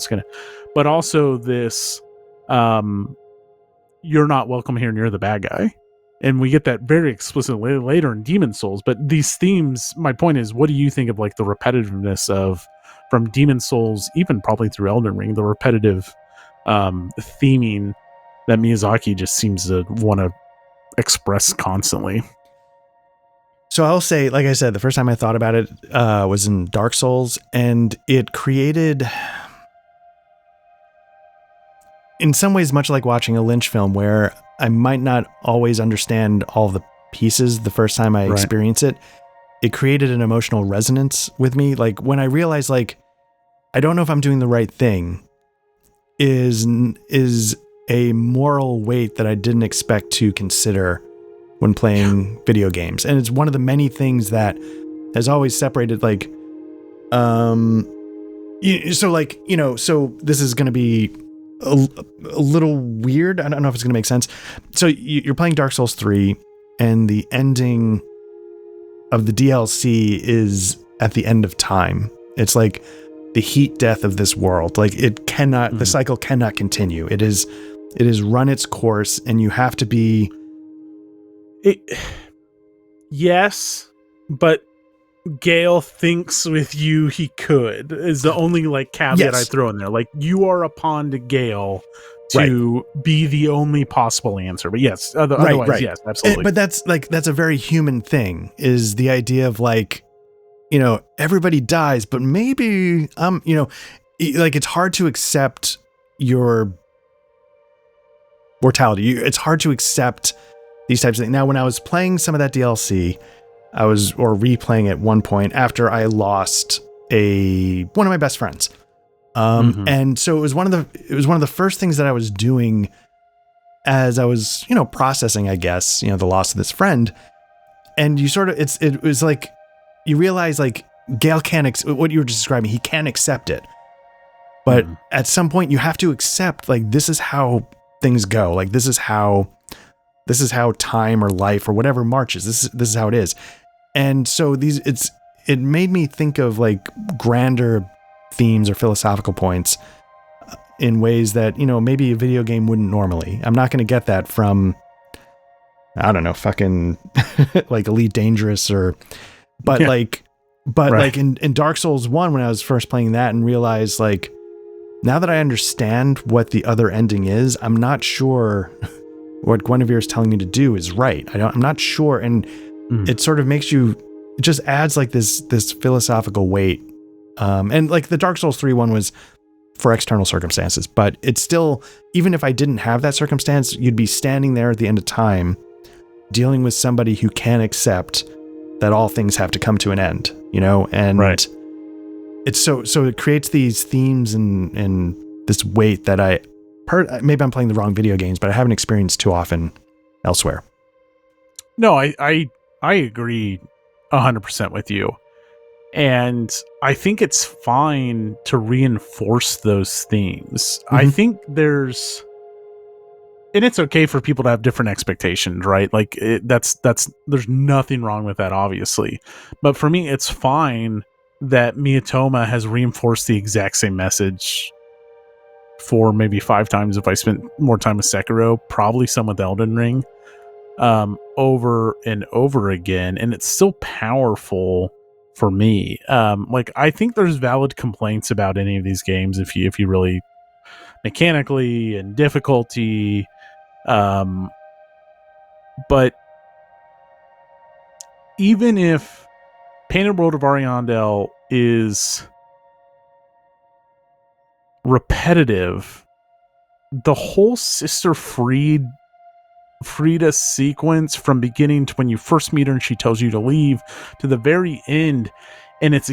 But also this, you're not welcome here and you're the bad guy. And we get that very explicitly later in Demon Souls. But these themes, my point is, what do you think of like the repetitiveness of from Demon Souls, even probably through Elden Ring, the repetitive theming that Miyazaki just seems to want to express constantly? So I'll say, like I said, the first time I thought about it was in Dark Souls, and it created, in some ways, much like watching a Lynch film, where I might not always understand all the pieces the first time I experience it. It created an emotional resonance with me. Like when I realized, like, I don't know if I'm doing the right thing, is a moral weight that I didn't expect to consider when playing video games. And it's one of the many things that has always separated, like, so this is going to be a little weird. I don't know if it's going to make sense. So you're playing Dark Souls 3, and the ending of the DLC is at the end of time. It's like the heat death of this world. Like it cannot, the cycle cannot continue. It is run its course, and you have to be. Yes, but Gale thinks with you he could is the only like caveat I throw in there. Like you are a pawn to Gale to be the only possible answer. But yes, otherwise, yes, absolutely. But that's a very human thing, is the idea of like, everybody dies, but maybe like it's hard to accept your mortality. It's hard to accept these types of things. Now, when I was playing some of that DLC, replaying at one point after I lost one of my best friends. And so it was one of the first things that I was doing as I was, processing, I guess, the loss of this friend. And you sort of, it was like, you realize like Gale what you were just describing, he can't accept it. But at some point you have to accept, like, this is how things go. Like, this is how time or life or whatever marches. This is how it is. And so it made me think of like grander themes or philosophical points in ways that, maybe a video game wouldn't normally. I'm not going to get that from, I don't know, fucking like Elite Dangerous like in Dark Souls 1, when I was first playing that and realized, like, now that I understand what the other ending is, I'm not sure what Guinevere is telling me to do is right. I'm not sure. And it sort of makes you, it just adds like this philosophical weight. And like the Dark Souls 3 one was for external circumstances, but it's still, even if I didn't have that circumstance, you'd be standing there at the end of time dealing with somebody who can't accept that all things have to come to an end, and it's so it creates these themes and this weight that maybe I'm playing the wrong video games, but I haven't experienced too often elsewhere. No, I agree 100% with you. And I think it's fine to reinforce those themes. I think and it's okay for people to have different expectations, right? Like there's nothing wrong with that, obviously. But for me, it's fine that Miyatoma has reinforced the exact same message 4, maybe 5 times if I spent more time with Sekiro, probably some with Elden Ring, over and over again. And it's still powerful for me. Like, I think there's valid complaints about any of these games if you really mechanically and difficulty, but even if Painted World of Ariandel is repetitive, the whole Sister Frida sequence from beginning to when you first meet her and she tells you to leave to the very end, and it's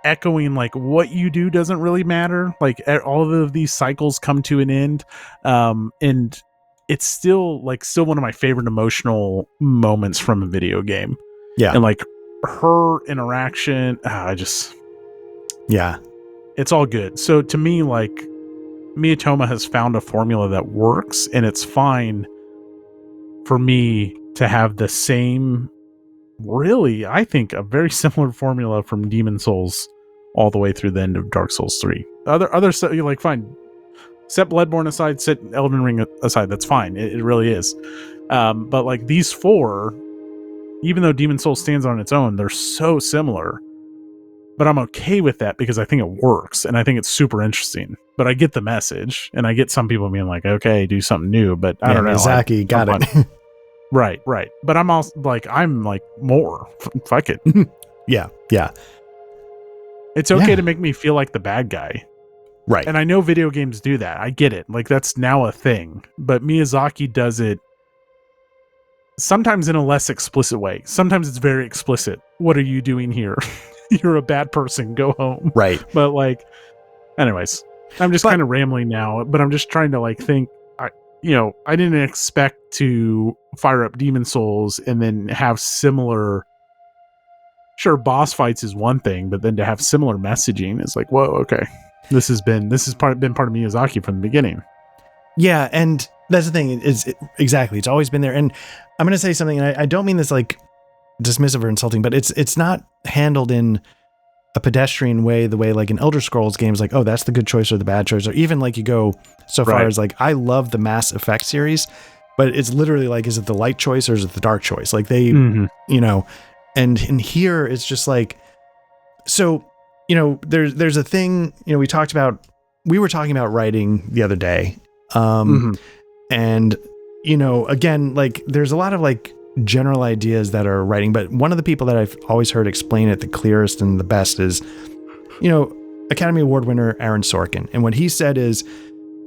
echoing like what you do doesn't really matter. Like all of these cycles come to an end, and it's still one of my favorite emotional moments from a video game. Yeah. And like her interaction, it's all good. So to me, like, Miyatoma has found a formula that works, and it's fine for me to have the same, really, I think, a very similar formula from Demon Souls all the way through the end of Dark Souls 3. Other stuff, you're like, fine. Set Bloodborne aside, set Elden Ring aside, that's fine. It really is. But like these four, even though Demon Souls stands on its own, they're so similar. But I'm okay with that because I think it works, and I think it's super interesting. But I get the message, and I get some people being like, okay, do something new, but I don't know. Miyazaki got it. Right. But I'm also like, more. Fuck it. Yeah. It's okay to make me feel like the bad guy. Right. And I know video games do that. I get it. Like, that's now a thing. But Miyazaki does it sometimes in a less explicit way. Sometimes it's very explicit. What are you doing here? You're a bad person. Go home. Right. But like, anyways, I'm just kind of rambling now, but I'm just trying to like think, I didn't expect to fire up Demon Souls and then have similar, sure, boss fights is one thing, but then to have similar messaging is like, whoa, okay. This has been part of Miyazaki from the beginning. Yeah, and that's the thing exactly. It's always been there. And I'm going to say something, and I don't mean this like dismissive or insulting, but it's not handled in a pedestrian way, the way like in Elder Scrolls games, like, oh, that's the good choice or the bad choice, or even like you go so far as like, I love the Mass Effect series, but it's literally like, is it the light choice or is it the dark choice? Like they, and in here it's just like, so, there's a thing, we were talking about writing the other day. And, again, like there's a lot of like general ideas that are writing, but one of the people that I've always heard explain it the clearest and the best is, Academy Award winner Aaron Sorkin. And what he said is,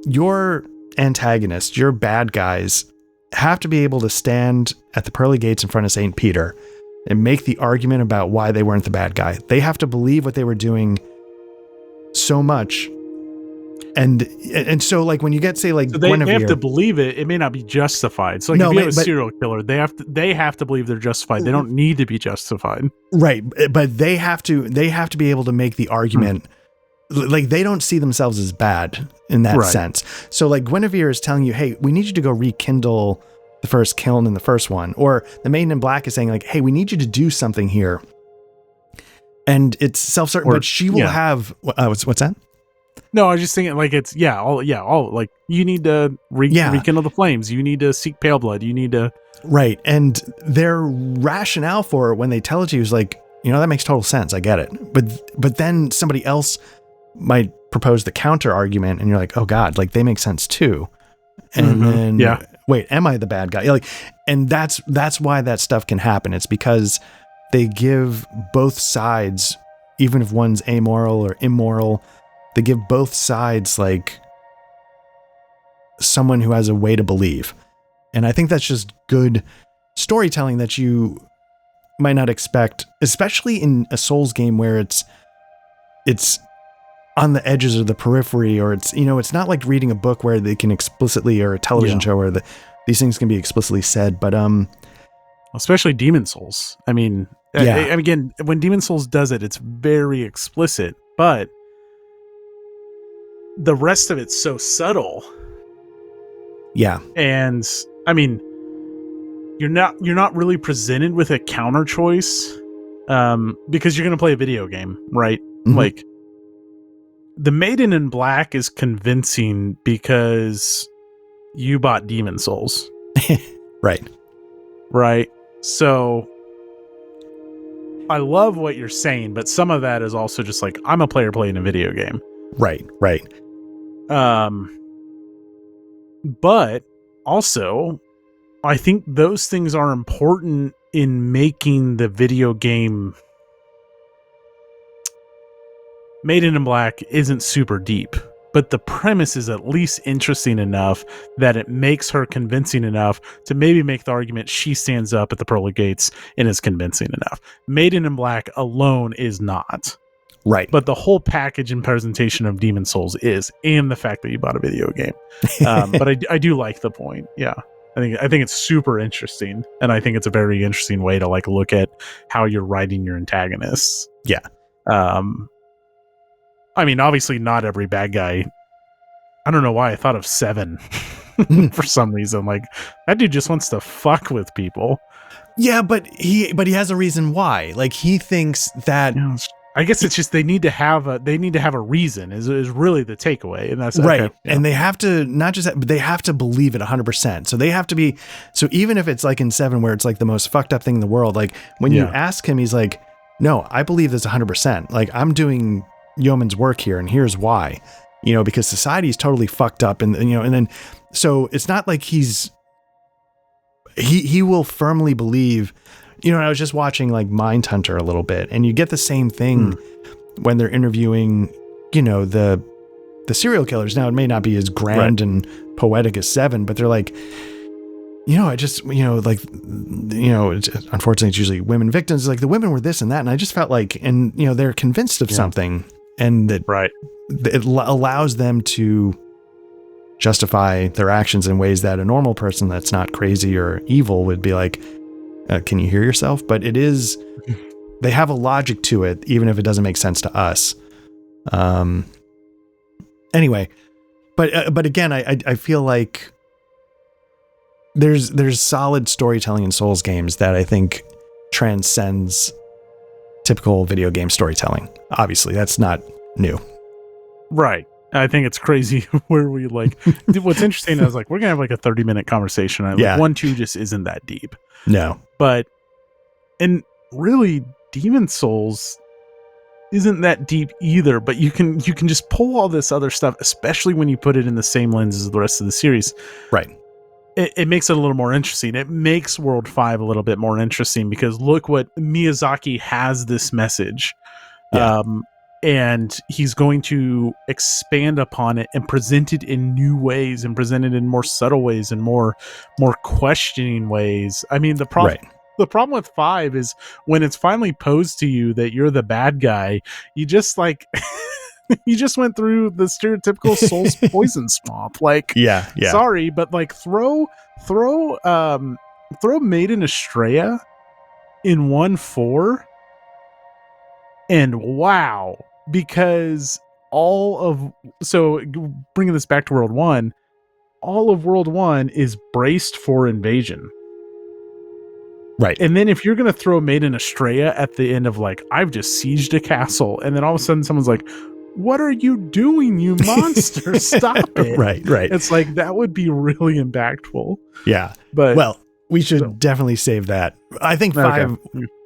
your antagonists, your bad guys have to be able to stand at the pearly gates in front of St. Peter and make the argument about why they weren't the bad guy. They have to believe what they were doing so much. And so like when you get, say, like, so they have to believe it. It may not be justified. So like if you have a serial killer, they have to believe they're justified. They don't need to be justified. Right. But they have to be able to make the argument. Like they don't see themselves as bad in that sense. So like Guinevere is telling you, hey, we need you to go rekindle the first kiln in the first one. Or the Maiden in Black is saying like, hey, we need you to do something here. And it's self-certain, but she will have, what's that? No, I was just thinking like it's, all like you need to rekindle the flames. You need to seek pale blood. You need to. Right. And their rationale for it when they tell it to you is like, that makes total sense. I get it. But then somebody else might propose the counter argument and you're like, oh God, like they make sense too. And then wait, am I the bad guy? Like, and that's why that stuff can happen. It's because they give both sides, even if one's amoral or immoral, they give both sides like someone who has a way to believe. And I think that's just good storytelling that you might not expect, especially in a Souls game where it's on the edges of the periphery, or it's, it's not like reading a book where they can explicitly, or a television show where these things can be explicitly said, but especially Demon Souls. I mean, again, when Demon Souls does it, it's very explicit, but the rest of it's so subtle. Yeah. And I mean, you're not really presented with a counter choice, because you're going to play a video game, right? Mm-hmm. Like the Maiden in Black is convincing because you bought Demon Souls. Right. So I love what you're saying, but some of that is also just like, I'm a player playing a video game. Right. But also, I think those things are important in making the video game. Maiden in Black isn't super deep, but the premise is at least interesting enough that it makes her convincing enough to maybe make the argument she stands up at the pearly gates and is convincing enough. Maiden in Black alone is not. Right. But the whole package and presentation of Demon Souls and the fact that you bought a video game. But I do like the point. Yeah. I think it's super interesting, and I think it's a very interesting way to like look at how you're writing your antagonists. Yeah. I mean, obviously not every bad guy. I don't know why I thought of Seven for some reason. Like, that dude just wants to fuck with people. Yeah, but he has a reason why. Like, he thinks that I guess it's just they need to have a reason is really the takeaway, and that's right. Okay, yeah. And they have to not just but they have to believe it 100%. So they have to be. So even if it's like in 7 where it's like the most fucked up thing in the world, like when you ask him, he's like, "No, I believe this 100%. Like, I'm doing yeoman's work here, and here's why. You know, because society is totally fucked up, and you know, and then so it's not like he will firmly believe." You know, I was just watching like Mindhunter a little bit, and you get the same thing when they're interviewing, you know, the serial killers. Now, it may not be as grand and poetic as 7, but they're like, you know, I just, you know, like, you know, unfortunately, it's usually women victims. Like, the women were this and that, and I just felt like, and you know, they're convinced of something, and that it allows them to justify their actions in ways that a normal person that's not crazy or evil would be like, can you hear yourself? But it is, they have a logic to it, even if it doesn't make sense to us. Anyway, but again, I feel like there's solid storytelling in Souls games that I think transcends typical video game storytelling. Obviously, that's not new. Right. I think it's crazy where we like, what's interesting is like, we're going to have like a 30-minute conversation. Like 1-2 just isn't that deep. No. But, and really, Demon Souls isn't that deep either, but you can just pull all this other stuff, especially when you put it in the same lens as the rest of the series. Right. It makes it a little more interesting. It makes World 5 a little bit more interesting because look what Miyazaki has this message. Yeah. And he's going to expand upon it and present it in new ways and present it in more subtle ways and more questioning ways. I mean, the problem with 5 is when it's finally posed to you that you're the bad guy, you just like you just went through the stereotypical Souls poison swamp. Like, sorry, but like throw Maiden Estrella in 1-4 and wow. Because bringing this back to World 1, all of World 1 is braced for invasion. Right. And then if you're going to throw Maiden Estrella at the end of like, I've just sieged a castle, and then all of a sudden someone's like, what are you doing, you monster? Stop it. Right. It's like, that would be really impactful. Yeah. But well, we should definitely save that. I think 5,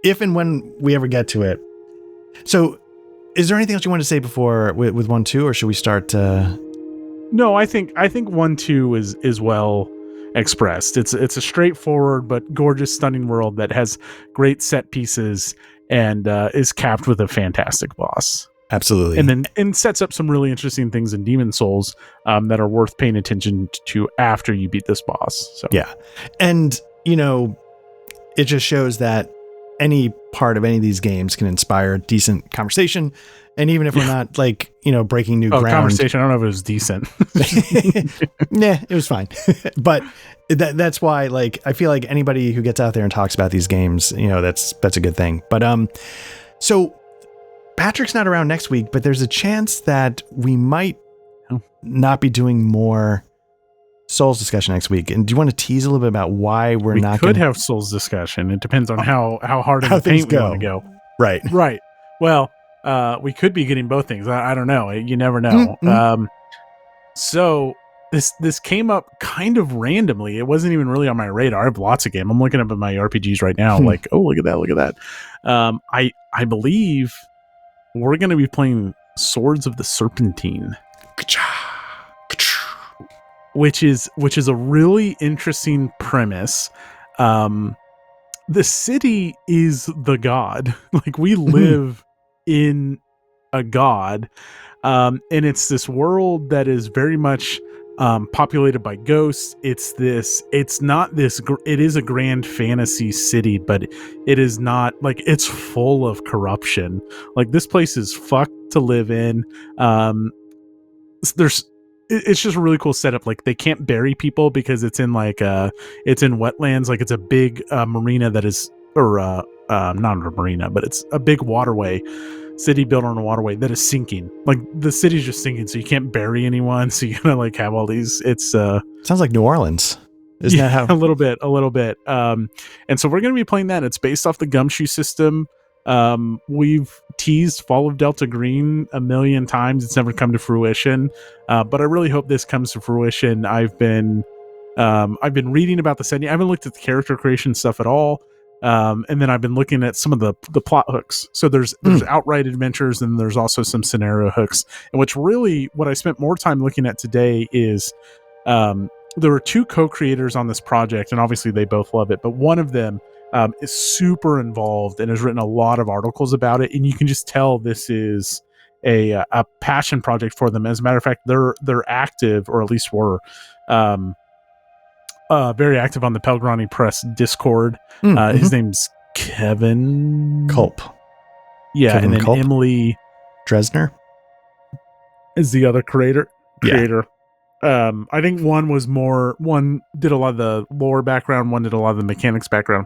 if and when we ever get to it. So, is there anything else you want to say before with 1-2, or should we start? No, I think 1-2 is well expressed. It's a straightforward but gorgeous, stunning world that has great set pieces and is capped with a fantastic boss. Absolutely, and sets up some really interesting things in Demon Souls that are worth paying attention to after you beat this boss. So yeah, and you know, it just shows that any part of any of these games can inspire decent conversation. And even if we're not like, you know, breaking new ground. Conversation. I don't know if it was decent. Nah, it was fine. But that's why, like, I feel like anybody who gets out there and talks about these games, you know, that's a good thing. But, so Patrick's not around next week, but there's a chance that we might not be doing more Souls discussion next week. And do you want to tease a little bit about why we could have Souls discussion? It depends on how hard in the paint we want to go. Right. Well, we could be getting both things. I don't know. You never know. Mm-hmm. So this came up kind of randomly. It wasn't even really on my radar. I have lots of games. I'm looking up at my RPGs right now. Like, oh, look at that. I believe we're going to be playing Swords of the Serpentine. Which is a really interesting premise. The city is the god. Like, we live in a god, and it's this world that is very much populated by ghosts. It is a grand fantasy city, but it is not like, it's full of corruption. Like, this place is fucked to live in. It's just a really cool setup. Like, they can't bury people because it's in it's in wetlands. Like, it's a big marina that is, or not a marina, but it's a big waterway, city built on a waterway that is sinking. Like, the city's just sinking, so you can't bury anyone. So you gotta like have all these. It's sounds like New Orleans. Isn't that how? A little bit. And so we're gonna be playing that. It's based off the Gumshoe system. We've teased Fall of Delta Green a million times. It's never come to fruition, but I really hope this comes to fruition. I've been reading about the setting. I haven't looked at the character creation stuff at all, and then I've been looking at some of the plot hooks. So there's outright adventures, and there's also some scenario hooks. And what I spent more time looking at today is there were 2 co-creators on this project, and obviously they both love it, but one of them is super involved and has written a lot of articles about it, and you can just tell this is a passion project for them. As a matter of fact, they're active, or at least were very active on the Pelgrani Press Discord. His name's Kevin Culp. Yeah, Kevin and then Culp? Emily Dresner is the other creator. I think one did a lot of the lore background, one did a lot of the mechanics background.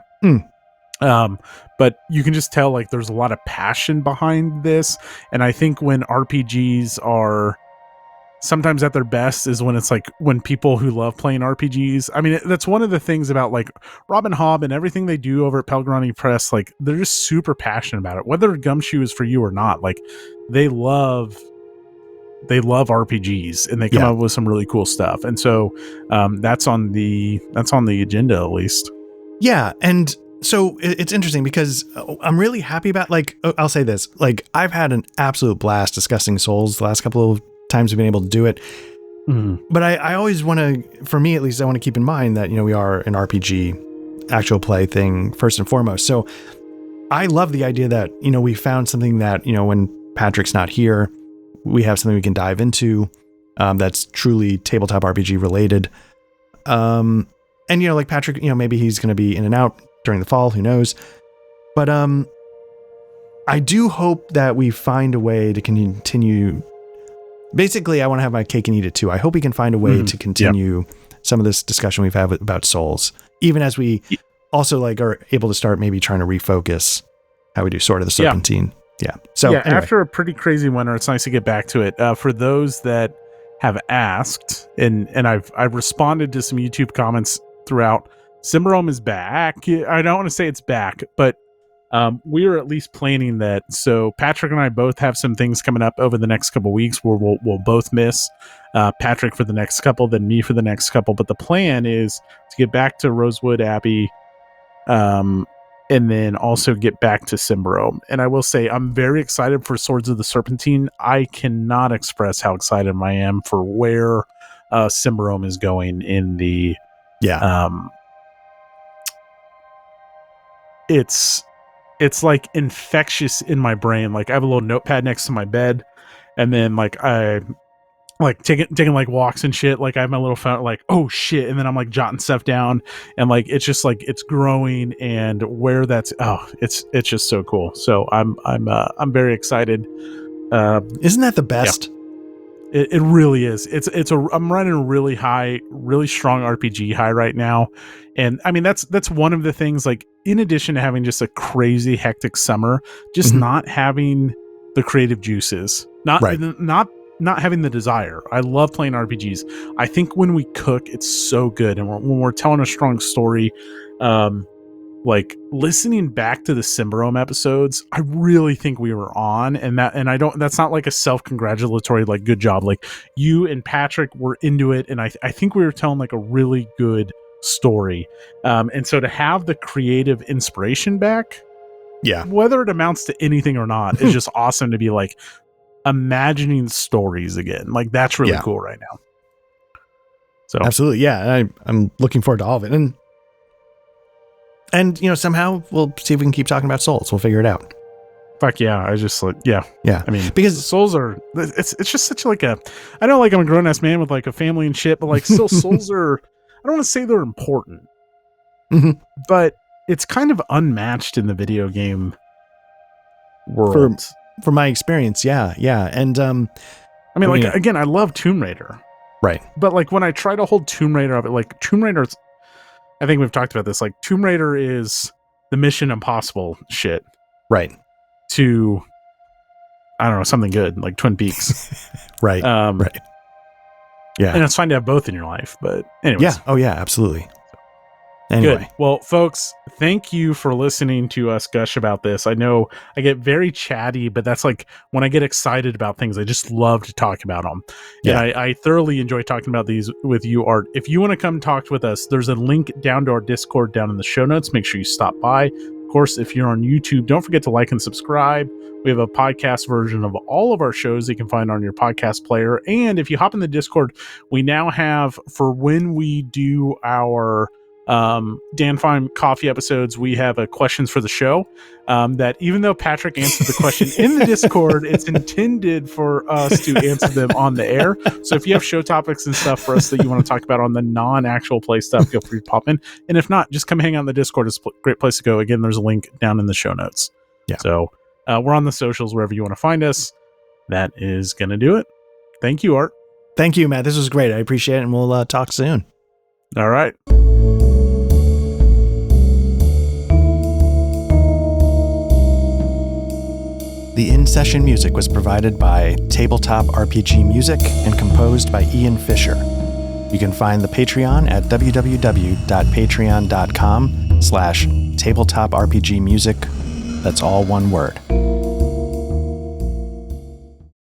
But you can just tell like there's a lot of passion behind this. And I think when RPGs are sometimes at their best is when it's like when people who love playing RPGs. I mean, that's one of the things about like Robin Hobb and everything they do over at Pelgrani Press. Like, they're just super passionate about it, whether Gumshoe is for you or not. Like, they love RPGs, and they come up with some really cool stuff. And so that's on the agenda, at least. Yeah. And so it's interesting because I'm really happy about, like, I'll say this, like, I've had an absolute blast discussing Souls the last couple of times we've been able to do it. But I always want to, for me at least, I want to keep in mind that, we are an RPG actual play thing first and foremost. So I love the idea that, we found something that, when Patrick's not here, we have something we can dive into that's truly tabletop RPG related. And, like Patrick, maybe he's going to be in and out during the fall, who knows? But I do hope that we find a way to continue. Basically, I want to have my cake and eat it too. I hope we can find a way to continue some of this discussion we've had about Souls, even as we also like are able to start maybe trying to refocus how we do Sword of the Serpentine. So anyway. After a pretty crazy winter, it's nice to get back to it. For those that have asked, and I've responded to some YouTube comments throughout, Cimarron is back. I don't want to say it's back, but we are at least planning that. So Patrick and I both have some things coming up over the next couple weeks where we'll both miss. Patrick for the next couple, then me for the next couple. But the plan is to get back to Rosewood Abbey, and then also get back to Cimarron. And I will say, I'm very excited for Swords of the Serpentine. I cannot express how excited I am for where Cimarron is going in the... It's like infectious in my brain. Like, I have a little notepad next to my bed, and then like I like taking like walks and shit. Like, I have my little phone, like, oh shit, and then I'm like jotting stuff down, and like it's just like it's growing, and where that's it's just so cool. So I'm very excited. Isn't that the best? It really is. I'm running a really strong RPG high right now. And I mean, that's one of the things, like, in addition to having just a crazy hectic summer, just not having the creative juices, not having the desire. I love playing RPGs. I think when we cook, it's so good. And when we're telling a strong story, like listening back to the Cimarron episodes, I really think we were on, that's not like a self-congratulatory, like, good job. Like, you and Patrick were into it. And I think we were telling like a really good story. And so to have the creative inspiration back, whether it amounts to anything or not, is just awesome to be like imagining stories again. Like, that's really cool right now. So absolutely. Yeah. I'm looking forward to all of it. And somehow we'll see if we can keep talking about Souls. We'll figure it out. Fuck yeah. I just like, yeah. Yeah. I mean, because souls are, it's just such like a, I know like I'm a grown ass man with like a family and shit, but like still souls are, I don't want to say they're important, but it's kind of unmatched in the video game world. For my experience. Yeah. Yeah. And, I mean, like, again, I love Tomb Raider. Right. But like when I try to hold Tomb Raider up, like Tomb Raider's, I think we've talked about this, like Tomb Raider is the Mission Impossible shit. Right. To, I don't know, something good, like Twin Peaks. Right. Right. Yeah. And it's fine to have both in your life, but anyways. Yeah. Oh yeah, absolutely. Anyway. Good. Well, folks, thank you for listening to us gush about this. I know I get very chatty, but that's like when I get excited about things, I just love to talk about them. Yeah. And I thoroughly enjoy talking about these with you, Art. If you want to come talk with us, there's a link down to our Discord down in the show notes. Make sure you stop by. Of course, if you're on YouTube, don't forget to like and subscribe. We have a podcast version of all of our shows you can find on your podcast player. And if you hop in the Discord, we now have, for when we do our Dan Fine Coffee episodes, we have a questions for the show that even though Patrick answered the question in the Discord, it's intended for us to answer them on the air. So if you have show topics and stuff for us that you want to talk about on the non-actual play stuff, feel free to pop in. And if not, just come hang out in the Discord. It's a great place to go. Again, there's a link down in the show notes. Yeah. So we're on the socials wherever you want to find us. That is going to do it. Thank you, Art. Thank you, Matt. This was great. I appreciate it. And we'll talk soon. All right. The in-session music was provided by Tabletop RPG Music and composed by Ian Fisher. You can find the Patreon at www.patreon.com/tabletop RPG music. That's all one word.